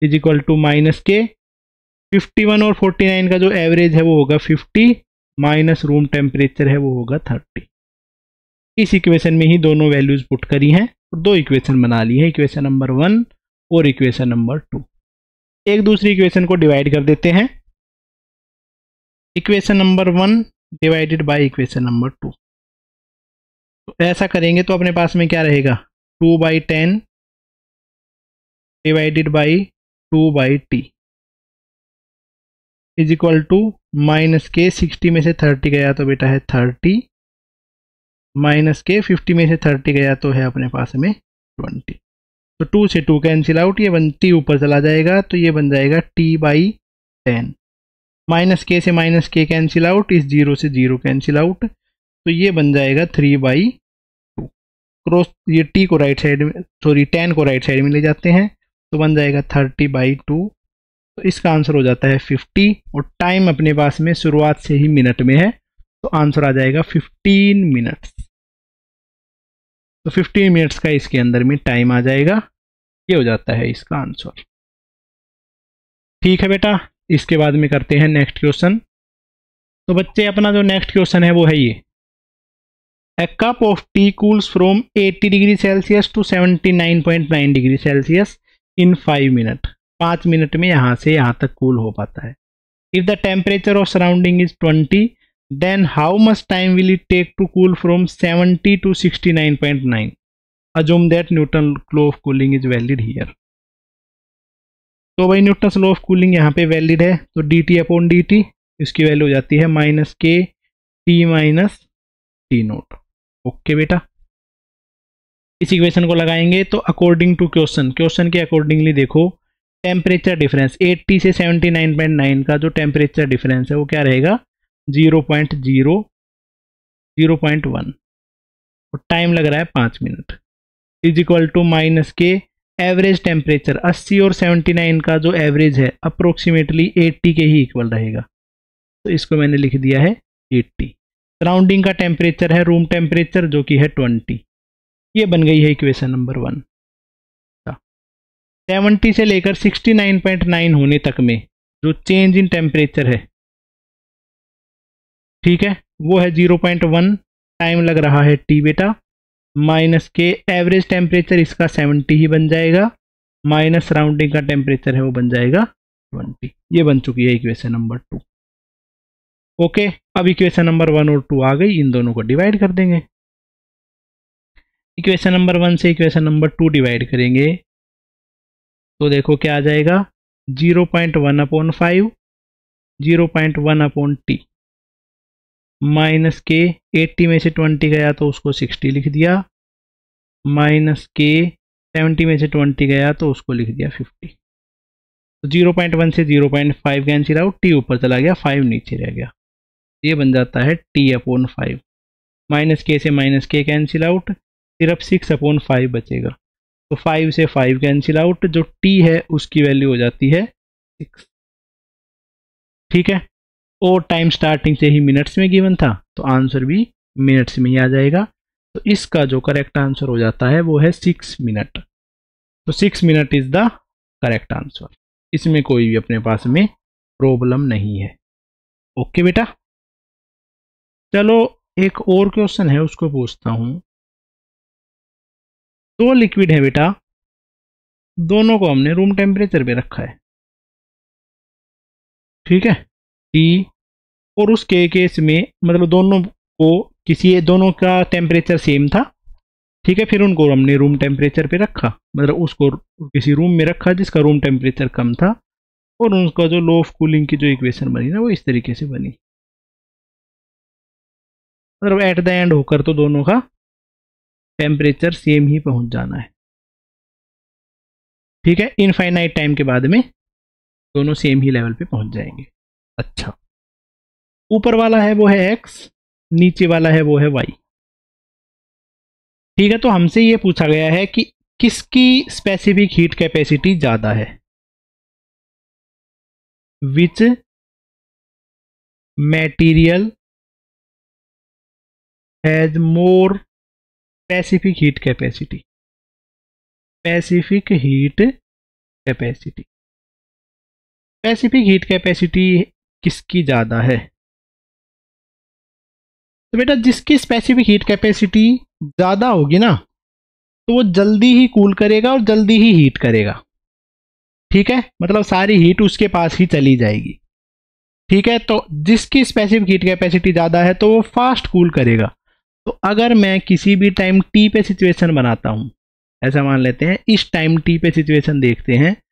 इज इक्वल टू -k। 51 और 49 का जो एवरेज है वो होगा 50, माइनस रूम टेम्परेचर है वो होगा 30। इस इक्वेशन में ही दोनों वैल्यूज पुट करी हैं और दो इक्वेशन बना ली है, इक्वेशन नंबर 1 और इक्वेशन नंबर 2। एक दूसरी इक्वेशन को डिवाइड कर देते हैं, equation number 1 divided by equation number 2। तो ऐसा करेंगे तो अपने पास में क्या रहेगा, 2/10 divided by 2/t is equal to -k। 60 में से 30 गया तो बेटा है 30, -k 50 में से 30 गया तो है अपने पास में 20। तो 2 से 2 कैंसिल आउट, ये t ऊपर चला जाएगा तो ये बन जाएगा t/10। -k से -k कैंसिल आउट, इस 0 से 0 कैंसिल आउट, तो ये बन जाएगा 3/2। क्रॉस ये t को राइट साइड में, सॉरी 10 को राइट साइड में ले जाते हैं तो बन जाएगा 30/2। तो इसका आंसर हो जाता है 50, और टाइम अपने पास में शुरुआत से ही मिनट में है तो आंसर आ जाएगा 15 मिनट्स। तो 15 मिनट्स का इसके अंदर में टाइम आ जाएगा, ये हो जाता है इसका आंसर। ठीक है बेटा, इसके बाद में करते हैं नेक्स्ट क्वेश्चन। तो बच्चे अपना जो नेक्स्ट क्वेश्चन है वो है ये, a cup of tea cools from 80 degree Celsius to 79.9 degree Celsius in 5 minute. 5 minute में यहाँ से यहाँ तक कूल हो पाता है। If the temperature of surrounding is 20, then how much time will it take to cool from 70 to 69.9? Assume that Newton's law of cooling is valid here. तो भाई न्यूटन्स लॉ ऑफ कूलिंग यहाँ पे valid है, तो dt/dt इसकी value हो जाती है -k T minus T note. Okay बेटा, इस इक्वेशन को लगाएंगे तो अकॉर्डिंग टू क्वेश्चन, क्वेश्चन के अकॉर्डिंगली देखो टेम्परेचर डिफरेंस 80 से 79.9 का जो टेम्परेचर डिफरेंस है वो क्या रहेगा, 0.1, और टाइम लग रहा है 5 minute, is equal to -k average temperature 80 और 79 का जो एवरेज है अप्रोक्सीमेटली 80 के ही इक्वल रहेगा, तो इसको मैंने लिख दिया है 80। सराउंडिंग का टेम्परेचर है रूम टेम्परेचर जो कि है 20। ये बन गई है इक्वेशन नंबर 1। 70 से लेकर 69.9 होने तक में जो चेंज इन टेम्परेचर है, ठीक है, वो है 0.1, टाइम लग रहा है t बेटा, -k एवरेज टेम्परेचर इसका 70 ही बन जाएगा, माइनस सराउंडिंग का टेम्परेचर है वो बन जाएगा 20। ये बन चुकी है इक्वेशन नंबर 2। ओके, अब इक्वेशन नंबर 1 और 2 आ गई, इन दोनों को डिवाइड कर देंगे। इक्वेशन नंबर 1 से इक्वेशन नंबर 2 डिवाइड करेंगे तो देखो क्या आ जाएगा, 0.1/5 0.1/t माइनस के 80 में से 20 गया तो उसको 60 लिख दिया, माइनस के 70 में से 20 गया तो उसको लिख दिया 50। तो 0.1 से 0.5 कैंसिल आउट, टी ऊपर चला गया, 5 नीचे रह गया, ये बन जाता है t/5। माइनस के से माइनस के कैंसिल आउट, सिर्फ 6/5 बचेगा, तो 5 से 5 कैंसिल आउट, जो t है उसकी वैल्यू हो जाती है 6। ठीक है, और टाइम स्टार्टिंग से ही मिनट्स में गिवन था तो आंसर भी मिनट्स में ही आ जाएगा। तो इसका जो करेक्ट आंसर हो जाता है वो है 6 मिनट। तो 6 minute is the correct answer, इसमें कोई भी अपने पास में प्रॉब्लम नहीं है। ओके बेटा, चलो एक और क्वेश्चन है उसको पूछता हूं। दो लिक्विड है बेटा, दोनों को हमने रूम टेम्परेचर पे रखा है, ठीक है, टी और उस के केस में मतलब दोनों को दोनों का टेम्परेचर सेम था, ठीक है, फिर उनको हमने रूम टेम्परेचर पे रखा, मतलब उसको किसी रूम में रखा जिसका रूम टेम्परेचर कम था, और उनका जो लॉ ऑफ कूलिंग की जो इक्वेशन बनी ना वो इस तरीके से बनी, मतलब एट द एंड होकर तो दोनों का टेम्परेचर सेम ही पहुंच जाना है, ठीक है, इनफाइनाइट टाइम के बाद में दोनों सेम ही लेवल पे पहुंच जाएंगे। अच्छा, ऊपर वाला है वो है x, नीचे वाला है वो है y, ठीक है, तो हमसे ये पूछा गया है कि किसकी स्पेसिफिक हीट कैपेसिटी ज्यादा है, which material has more specific heat capacity, specific heat capacity, specific heat capacity किसकी ज्यादा है। तो बेटा जिसकी स्पेसिफिक हीट कैपेसिटी ज़्यादा होगी ना तो वो जल्दी ही कूल करेगा और जल्दी ही हीट करेगा, ठीक है, मतलब सारी हीट उसके पास ही चली जाएगी, ठीक है, तो जिसकी स्पेसिफिक हीट कैपेसिटी ज़्यादा है तो वो फास्ट कूल करेगा। तो अगर मैं किसी भी टाइम टी पे सिचुएशन बनाता हूँ, ऐसा मान लेते हैं इस टाइम टी पे सिचुएशन देखते हैं,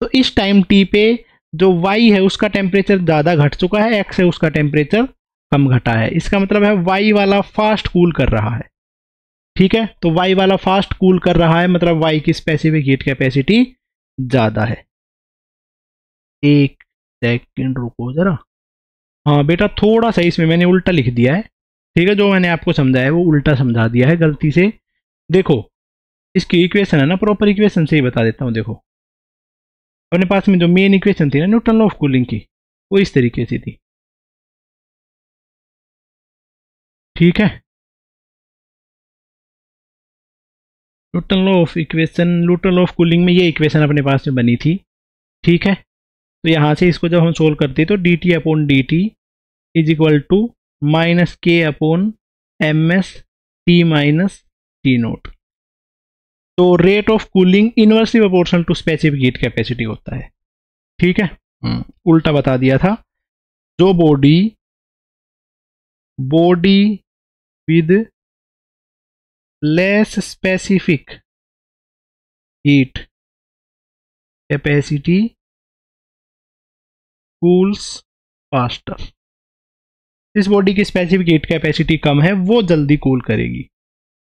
तो इस टाइम टी पे जो वाई है उसका टेम्परेचर ज़्यादा घट चुका है, एक्स है उसका टेम्परेचर कम घटा है, इसका मतलब है वाई वाला फास्ट कूल कर रहा है, ठीक है, तो वाई वाला फास्ट कूल कर रहा है मतलब वाई की स्पेसिफिक हीट कैपेसिटी ज़्यादा है। एक सेकंड रुको जरा, हाँ बेटा थोड़ा सा इसमें मैंने उल्टा लिख दिया है, ठीक है, जो मैंने आपको समझाया है वो उल्टा समझा दिया है गलती से। देखो इसकी इक्वेशन है ना, प्रॉपर इक्वेशन से ही बता देता हूँ। देखो अपने पास में जो मेन इक्वेशन थी ना न्यूटन लॉ ऑफ कूलिंग की, वो इस तरीके से थी, ठीक है, Newton law of equation, Newton law of cooling में ये इक्वेशन अपने पास में बनी थी, ठीक है, तो यहाँ से इसको जब हम सोल्व करते तो D T upon D T is equal to minus K upon M S T minus T naught. तो rate of cooling inversely proportional to specific heat capacity होता है, ठीक है, उल्टा बता दिया था। जो body with less specific heat capacity cools faster, इस बॉडी की स्पेसिफिक हीट कैपेसिटी कम है वो जल्दी कूल करेगी,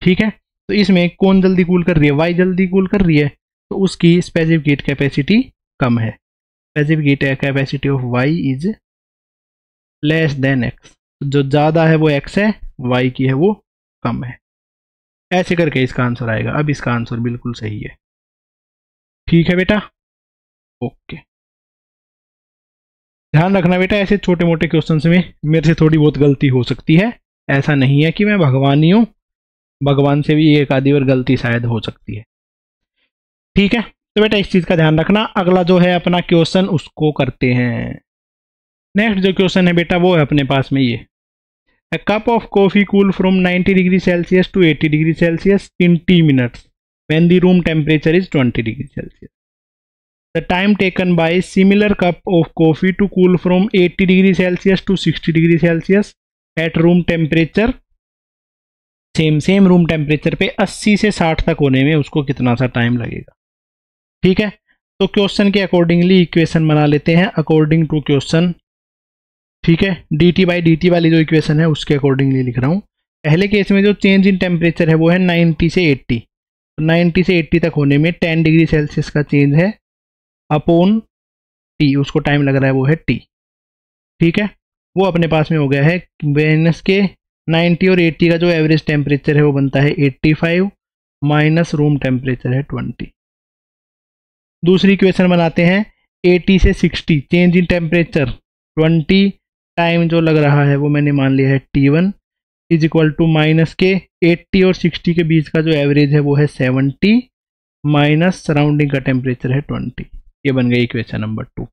ठीक है, तो इसमें कौन जल्दी कूल कर रही है, वाई जल्दी कूल कर रही है, तो उसकी स्पेसिफिक हीट कैपेसिटी कम है, specific heat capacity of Y is less than X, जो ज़्यादा है वो एक्स है, वाई की है वो कम है, ऐसे करके इसका आंसर आएगा। अब इसका आंसर बिल्कुल सही है, ठीक है बेटा, ओके। ध्यान रखना बेटा ऐसे छोटे मोटे क्वेश्चंस में मेरे से थोड़ी बहुत गलती हो सकती है, ऐसा नहीं है कि मैं भगवान ही हूँ, भगवान से भी एक आधी और गलती शायद हो सकती है, ठीक है, तो बेटा इस चीज़ का ध्यान रखना। अगला जो है अपना क्वेश्चन उसको करते हैं। नेक्स्ट जो क्वेश्चन है बेटा वो है अपने पास में ये, A cup of coffee cool from 90 degree Celsius to 80 degree Celsius in T minutes when the room temperature is 20 degree Celsius. The time taken by similar cup of coffee to cool from 80 degree Celsius to 60 degree Celsius at room temperature, same room temperature पे 80 से 60 तक होने में उसको कितना सा time लगेगा। ठीक है, तो क्वेश्चन के अकॉर्डिंगली इक्वेशन बना लेते हैं अकॉर्डिंग टू क्वेश्चन। ठीक है, dt बाई dt वाली जो इक्वेशन है उसके अकॉर्डिंगली लिख रहा हूँ। पहले केस में जो चेंज इन टेम्परेचर है वो है 90 से 80, तो 90 से 80 तक होने में 10 डिग्री सेल्सियस का चेंज है अपॉन टी, उसको टाइम लग रहा है वो है टी। ठीक है, वो अपने पास में हो गया है माइनस के 90 और 80 का जो एवरेज टेम्परेचर है वो बनता है 85 माइनस रूम टेम्परेचर है 20। दूसरी इक्वेशन बनाते हैं 80 से 60 चेंज इन टेम्परेचर 20, टाइम जो लग रहा है वो मैंने मान लिया है T1 is equal to minus के 80 और 60 के बीच का जो एवरेज है वो है 70 माइनस सराउंडिंग का टेम्परेचर है 20। ये बन गई इक्वेशन नंबर 2।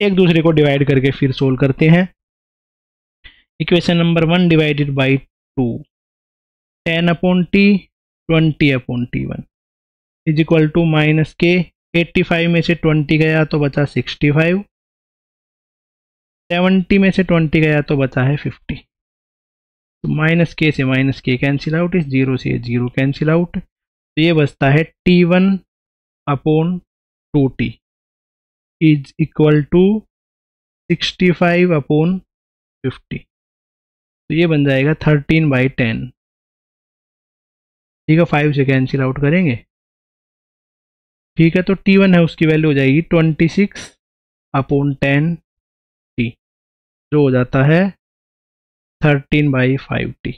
एक दूसरे को डिवाइड करके फिर सोल्व करते हैं। Equation number 1 divided by 2, 10 upon T 20 upon T1 is equal to minus K 85 में से 20 गया तो बचा 65, 70 में से 20 गया तो बचा है 50। तो माइनस के से माइनस के कैंसिल आउट, इस 0 से 0 कैंसिल आउट, तो ये बचता है T1 upon 2t is equal to 65 upon 50, तो ये बन जाएगा 13/10। ठीक है, 5 से कैंसिल आउट करेंगे। ठीक है, तो T1 है उसकी वैल्यू हो जाएगी 26 अपॉन 10t, जो हो जाता है 13/5t।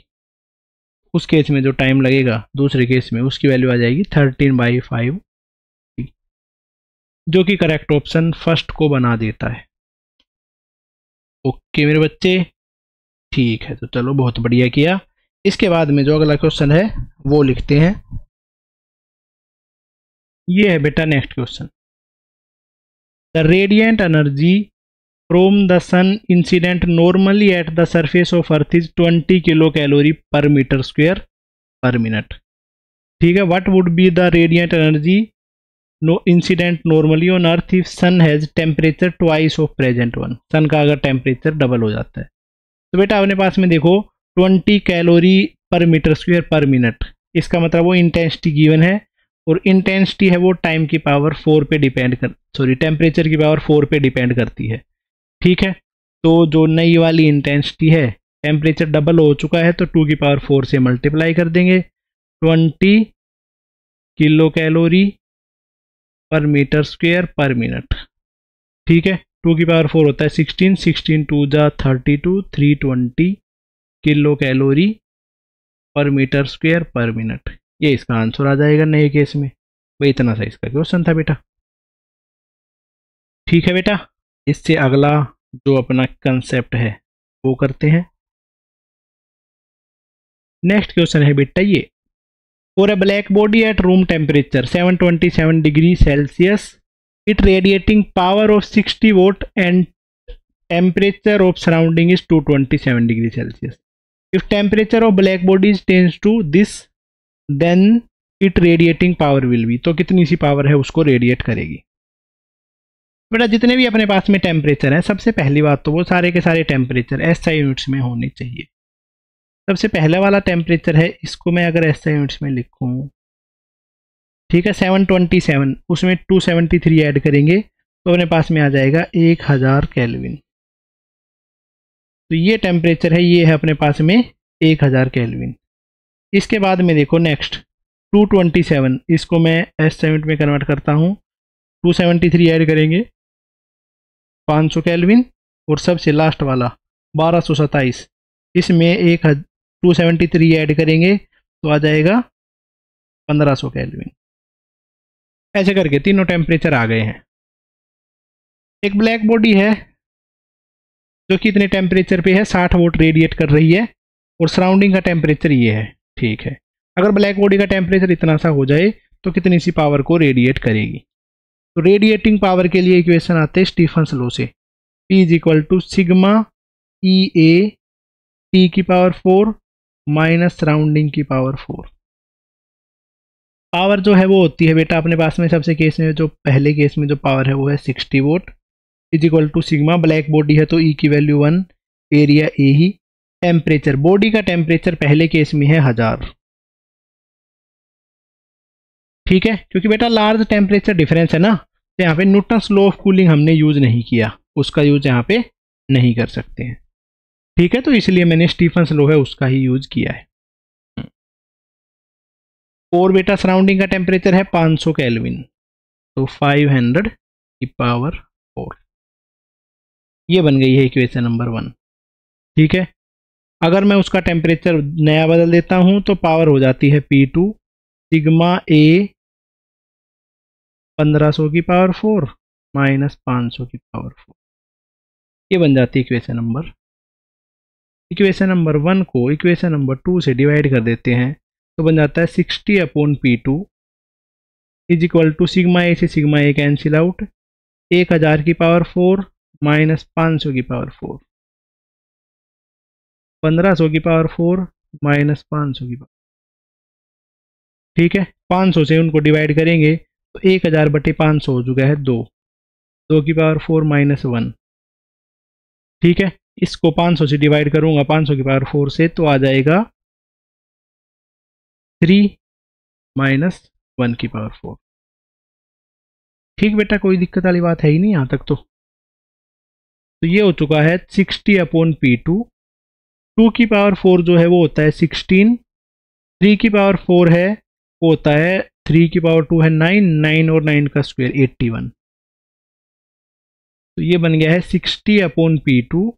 उस केस में जो टाइम लगेगा दूसरे केस में उसकी वैल्यू आ जाएगी 13/5t, जो कि करेक्ट ऑप्शन फर्स्ट को बना देता है। ओके मेरे बच्चे, ठीक है, तो चलो बहुत बढ़िया किया। इसके बाद में जो अगला क्वेश्चन है वो लिखते हैं। ये है बेटा next question, the radiant energy from the sun incident normally at the surface of earth is 20 kilocalorie per metre square per minute. ठीक है, what would be the radiant energy incident normally on earth if sun has temperature twice of present one. Sun का अगर temperature double हो जाता है तो बेटा अपने पास में देखो 20 calorie per metre square per minute, इसका मतलब वो इंटेंसिटी गिवन है, और इंटेंसिटी है वो टाइम की पावर 4 पे डिपेंड कर, सॉरी टेम्परेचर की पावर 4 पे डिपेंड करती है। ठीक है, तो जो नई वाली इंटेंसिटी है टेम्परेचर डबल हो चुका है तो 2 की पावर 4 से मल्टीप्लाई कर देंगे, 20 kilocalorie per metre square per minute. ठीक है, 2 की पावर 4 होता है 16, 16 2 जा 32, 320 kilo calorie per metre square per minute. ये इसका आंसर आ जाएगा नए केस में। भाई इतना सा इसका क्वेश्चन था बेटा। ठीक है बेटा, इससे अगला जो अपना कंसेप्ट है वो करते हैं। नेक्स्ट क्वेश्चन है बेटा ये, for a black body at room temperature 727 degree Celsius it radiating power of 60 watt and temperature of surrounding is 227 degree Celsius. If temperature of black body is tends to this then it radiating power will be, तो कितनी सी power है उसको radiate करेगी। बेटा जितने भी अपने पास में टेम्परेचर है, सबसे पहली बात तो वो सारे के सारे टेम्परेचर SI यूनिट्स में होने चाहिए। सबसे पहले वाला टेम्परेचर है, इसको मैं अगर SI यूनिट्स में लिखूं, ठीक है 727, उसमें 273 ऐड करेंगे तो अपने पास में आ जाएगा 1000 केल्विन। तो ये टेम्परेचर है, ये है अपने पास में 1000 केल्विन। इसके बाद में देखो नेक्स्ट 227, इसको मैं SI यूनिट में कन्वर्ट करता हूँ, 273 ऐड करेंगे 500 केल्विन, और सबसे लास्ट वाला 1227, इसमें 273 ऐड करेंगे तो आ जाएगा 1500 केल्विन। ऐसे करके तीनों टेम्परेचर आ गए हैं। एक ब्लैक बॉडी है जो कि इतने टेम्परेचर पे है, 60 वोट रेडिएट कर रही है, और सराउंडिंग का टेम्परेचर ये है। ठीक है, अगर ब्लैक बॉडी का टेम्परेचर इतना सा हो जाए तो कितनी सी पावर को रेडिएट करेगी। तो रेडिएटिंग पावर के लिए इक्वेशन आते हैं स्टीफन्स लॉ से, P is equal to sigma EA T की पावर 4 माइनस सराउंडिंग की पावर 4। पावर जो है वो होती है बेटा अपने पास में सबसे केस में, जो पहले केस में जो पावर है वो है 60 watt is equal to sigma, black body है तो ई की वैल्यू 1, एरिया ए ही, टेम्परेचर बॉडी का टेम्परेचर पहले केस में है 1000, ठीक है, क्योंकि बेटा लार्ज टेम्परेचर डिफरेंस है ना, तो यहाँ पे न्यूटन्स लॉ ऑफ कूलिंग हमने यूज नहीं किया, उसका यूज यहाँ पे नहीं कर सकते हैं, ठीक है, तो इसलिए मैंने स्टीफन्स लॉ है उसका ही यूज किया है। और बेटा सराउंडिंग का टेम्परेचर है 500 केल्विन, तो 500 की पावर 4, ये बन गई है इक्वेशन नंबर 1, ठीक है। अगर मैं उसका टेम्परेचर नया बदल देता हूं तो पावर हो जाती है P2 सिग्मा ए 1500 की पावर 4 माइनस 500 की पावर 4, ये बन जाती है इक्वेशन नंबर। इक्वेशन नंबर 1 को इक्वेशन नंबर 2 से डिवाइड कर देते हैं तो बन जाता है 60 upon P2 is equal to sigma a से सिग्मा ए कैंसिल आउट, 1000 की पावर 4 माइनस 500 की पावर 4, 1500 की पावर 4 माइनस 500 की पावर, ठीक है। 500 से उनको डिवाइड करेंगे तो 1000 बटे 500 हो चुका है 2 की पावर 4 माइनस 1, ठीक है। इसको 500 से डिवाइड करूंगा 500 की पावर 4 से तो आ जाएगा 3 माइनस 1 की पावर 4, ठीक बेटा, कोई दिक्कत वाली बात है ही नहीं यहाँ तक तो ये हो चुका है 60 अपॉन P2, 2 की पावर 4 जो है वो होता है 16, 3 की पावर 4 है वो होता है 3 की पावर 2 है 9, 9 और 9 का स्क्वायर 81, तो ये बन गया है 60 upon P2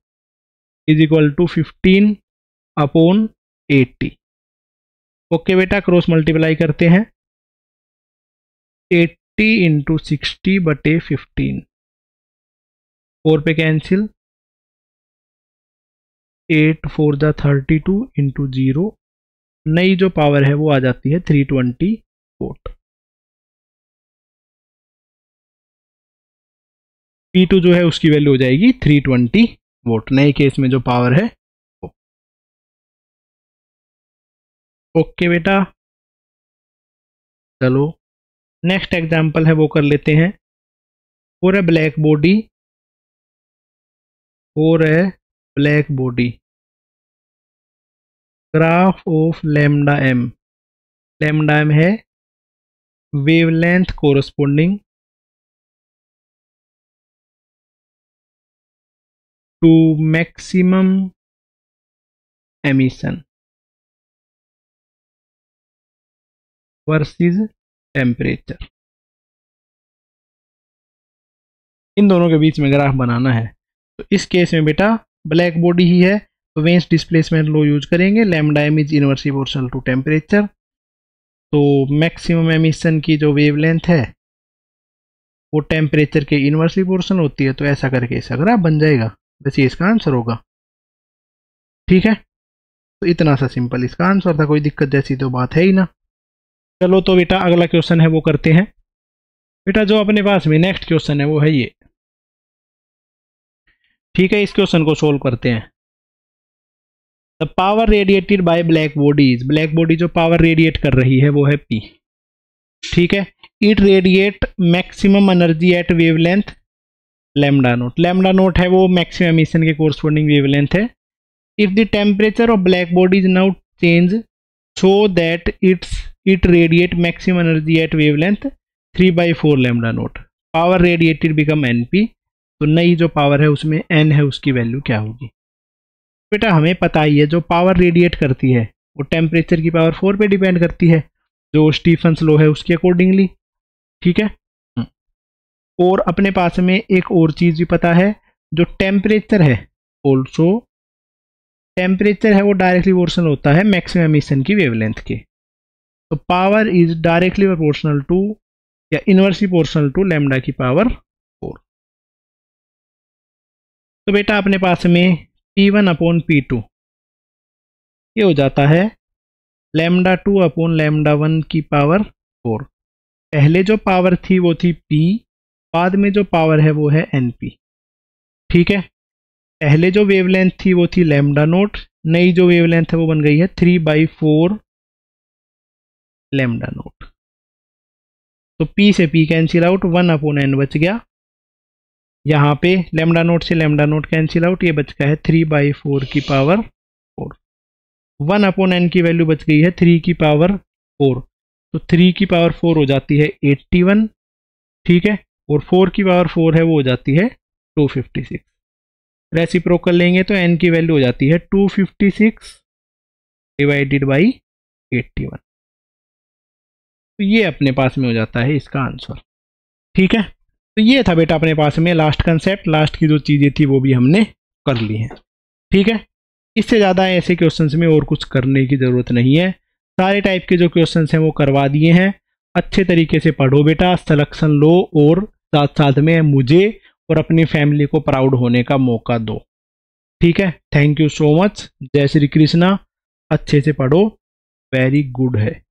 is equal to 15 upon 80। Okay बेटा, क्रॉस मल्टीप्लाई करते हैं, 80 इंटू 60 बटे 15, 4 पे कैंसिल, 8 4 जा 32 इंटू 0, नई जो पावर है वो आ जाती है 320 वोट। P2 जो है उसकी वैल्यू हो जाएगी 320 वोट, नए केस में जो पावर है। ओके बेटा, चलो नेक्स्ट एग्जांपल है वो कर लेते हैं। For a black body, graph of lambda m, lambda m है wavelength corresponding to maximum emission versus temperature, इन दोनों के बीच में ग्राफ बनाना है। तो इस केस में बेटा ब्लैक बॉडी ही है तो वेन्स डिस्प्लेसमेंट लो यूज करेंगे, lambda M is inversely proportional to temperature, तो मैक्सिमम एमिशन की जो वेवलेंथ है वो टेम्परेचर के इनवर्सली प्रोपोर्शनल होती है, तो ऐसा करके इसका ग्राफ बन जाएगा, बस ये इसका आंसर होगा, ठीक है। तो इतना सा सिंपल इसका आंसर था, कोई दिक्कत जैसी तो बात है ही ना। चलो तो बेटा अगला क्वेश्चन है वो करते हैं। बेटा जो अपने पास में नेक्स्ट क्वेश्चन है वो है ये, ठीक है, इस क्वेश्चन को सोल्व करते हैं। The power radiated by black bodies, black body जो पावर रेडिएट कर रही है वो है P, ठीक है। It radiate maximum energy at wavelength lambda naught, lambda naught है वो मैक्सिमम एमिशन के कोरस्पोंडिंग वेवलेंथ है। If the temperature of black body is now change so that it radiate maximum energy at wavelength 3/4 lambda naught, power radiated become NP, तो नई जो power है उसमें N है उसकी वैल्यू क्या होगी। बेटा हमें पता ही है जो पावर रेडिएट करती है वो टेम्परेचर की पावर 4 पे डिपेंड करती है, जो स्टीफन्स लॉ है उसके अकॉर्डिंगली, ठीक है। और अपने पास में एक और चीज भी पता है, जो टेम्परेचर है ऑल्सो, टेम्परेचर है वो डायरेक्टली प्रोपोर्शनल होता है मैक्सिमम एमिशन की वेवलेंथ के, तो power is directly proportional to या इनवर्सली प्रोपोर्शनल टू लैम्डा की पावर 4। तो बेटा अपने पास में P1 अपॉन P2 ये हो जाता है लैम्डा 2 अपॉन लैम्डा 1 की पावर 4, पहले जो पावर थी वो थी P, बाद में जो पावर है वो है NP, ठीक है। पहले जो वेवलेंथ थी वो थी लैम्डा नोट, नई जो वेवलेंथ है वो बन गई है 3/4 लैम्डा नोट, तो p से p कैंसिल आउट, 1/n बच गया। यहाँ पे लेमडा नोट से लेमडा नोट कैंसिल आउट, ये बच गया है 3/4 की पावर 4। 1/n की वैल्यू बच गई है 3 की पावर 4, तो 3 की पावर 4 हो जाती है 81, ठीक है, और 4 की पावर 4 है वो हो जाती है 256। रेसिप्रोकल लेंगे तो n की वैल्यू हो जाती है 256 डिवाइडेड बाई 81, तो ये अपने पास में हो जाता है इसका आंसर। ठीक है, तो ये था बेटा अपने पास में लास्ट कंसेप्ट, लास्ट की जो चीज़ें थी वो भी हमने कर ली हैं। ठीक है, इससे ज़्यादा ऐसे क्वेश्चंस में और कुछ करने की ज़रूरत नहीं है, सारे टाइप के जो क्वेश्चंस हैं वो करवा दिए हैं। अच्छे तरीके से पढ़ो बेटा, सिलेक्शन लो और साथ साथ में मुझे और अपनी फैमिली को प्राउड होने का मौका दो। ठीक है, थैंक यू सो मच, जय श्री कृष्णा। अच्छे से पढ़ो, वेरी गुड है।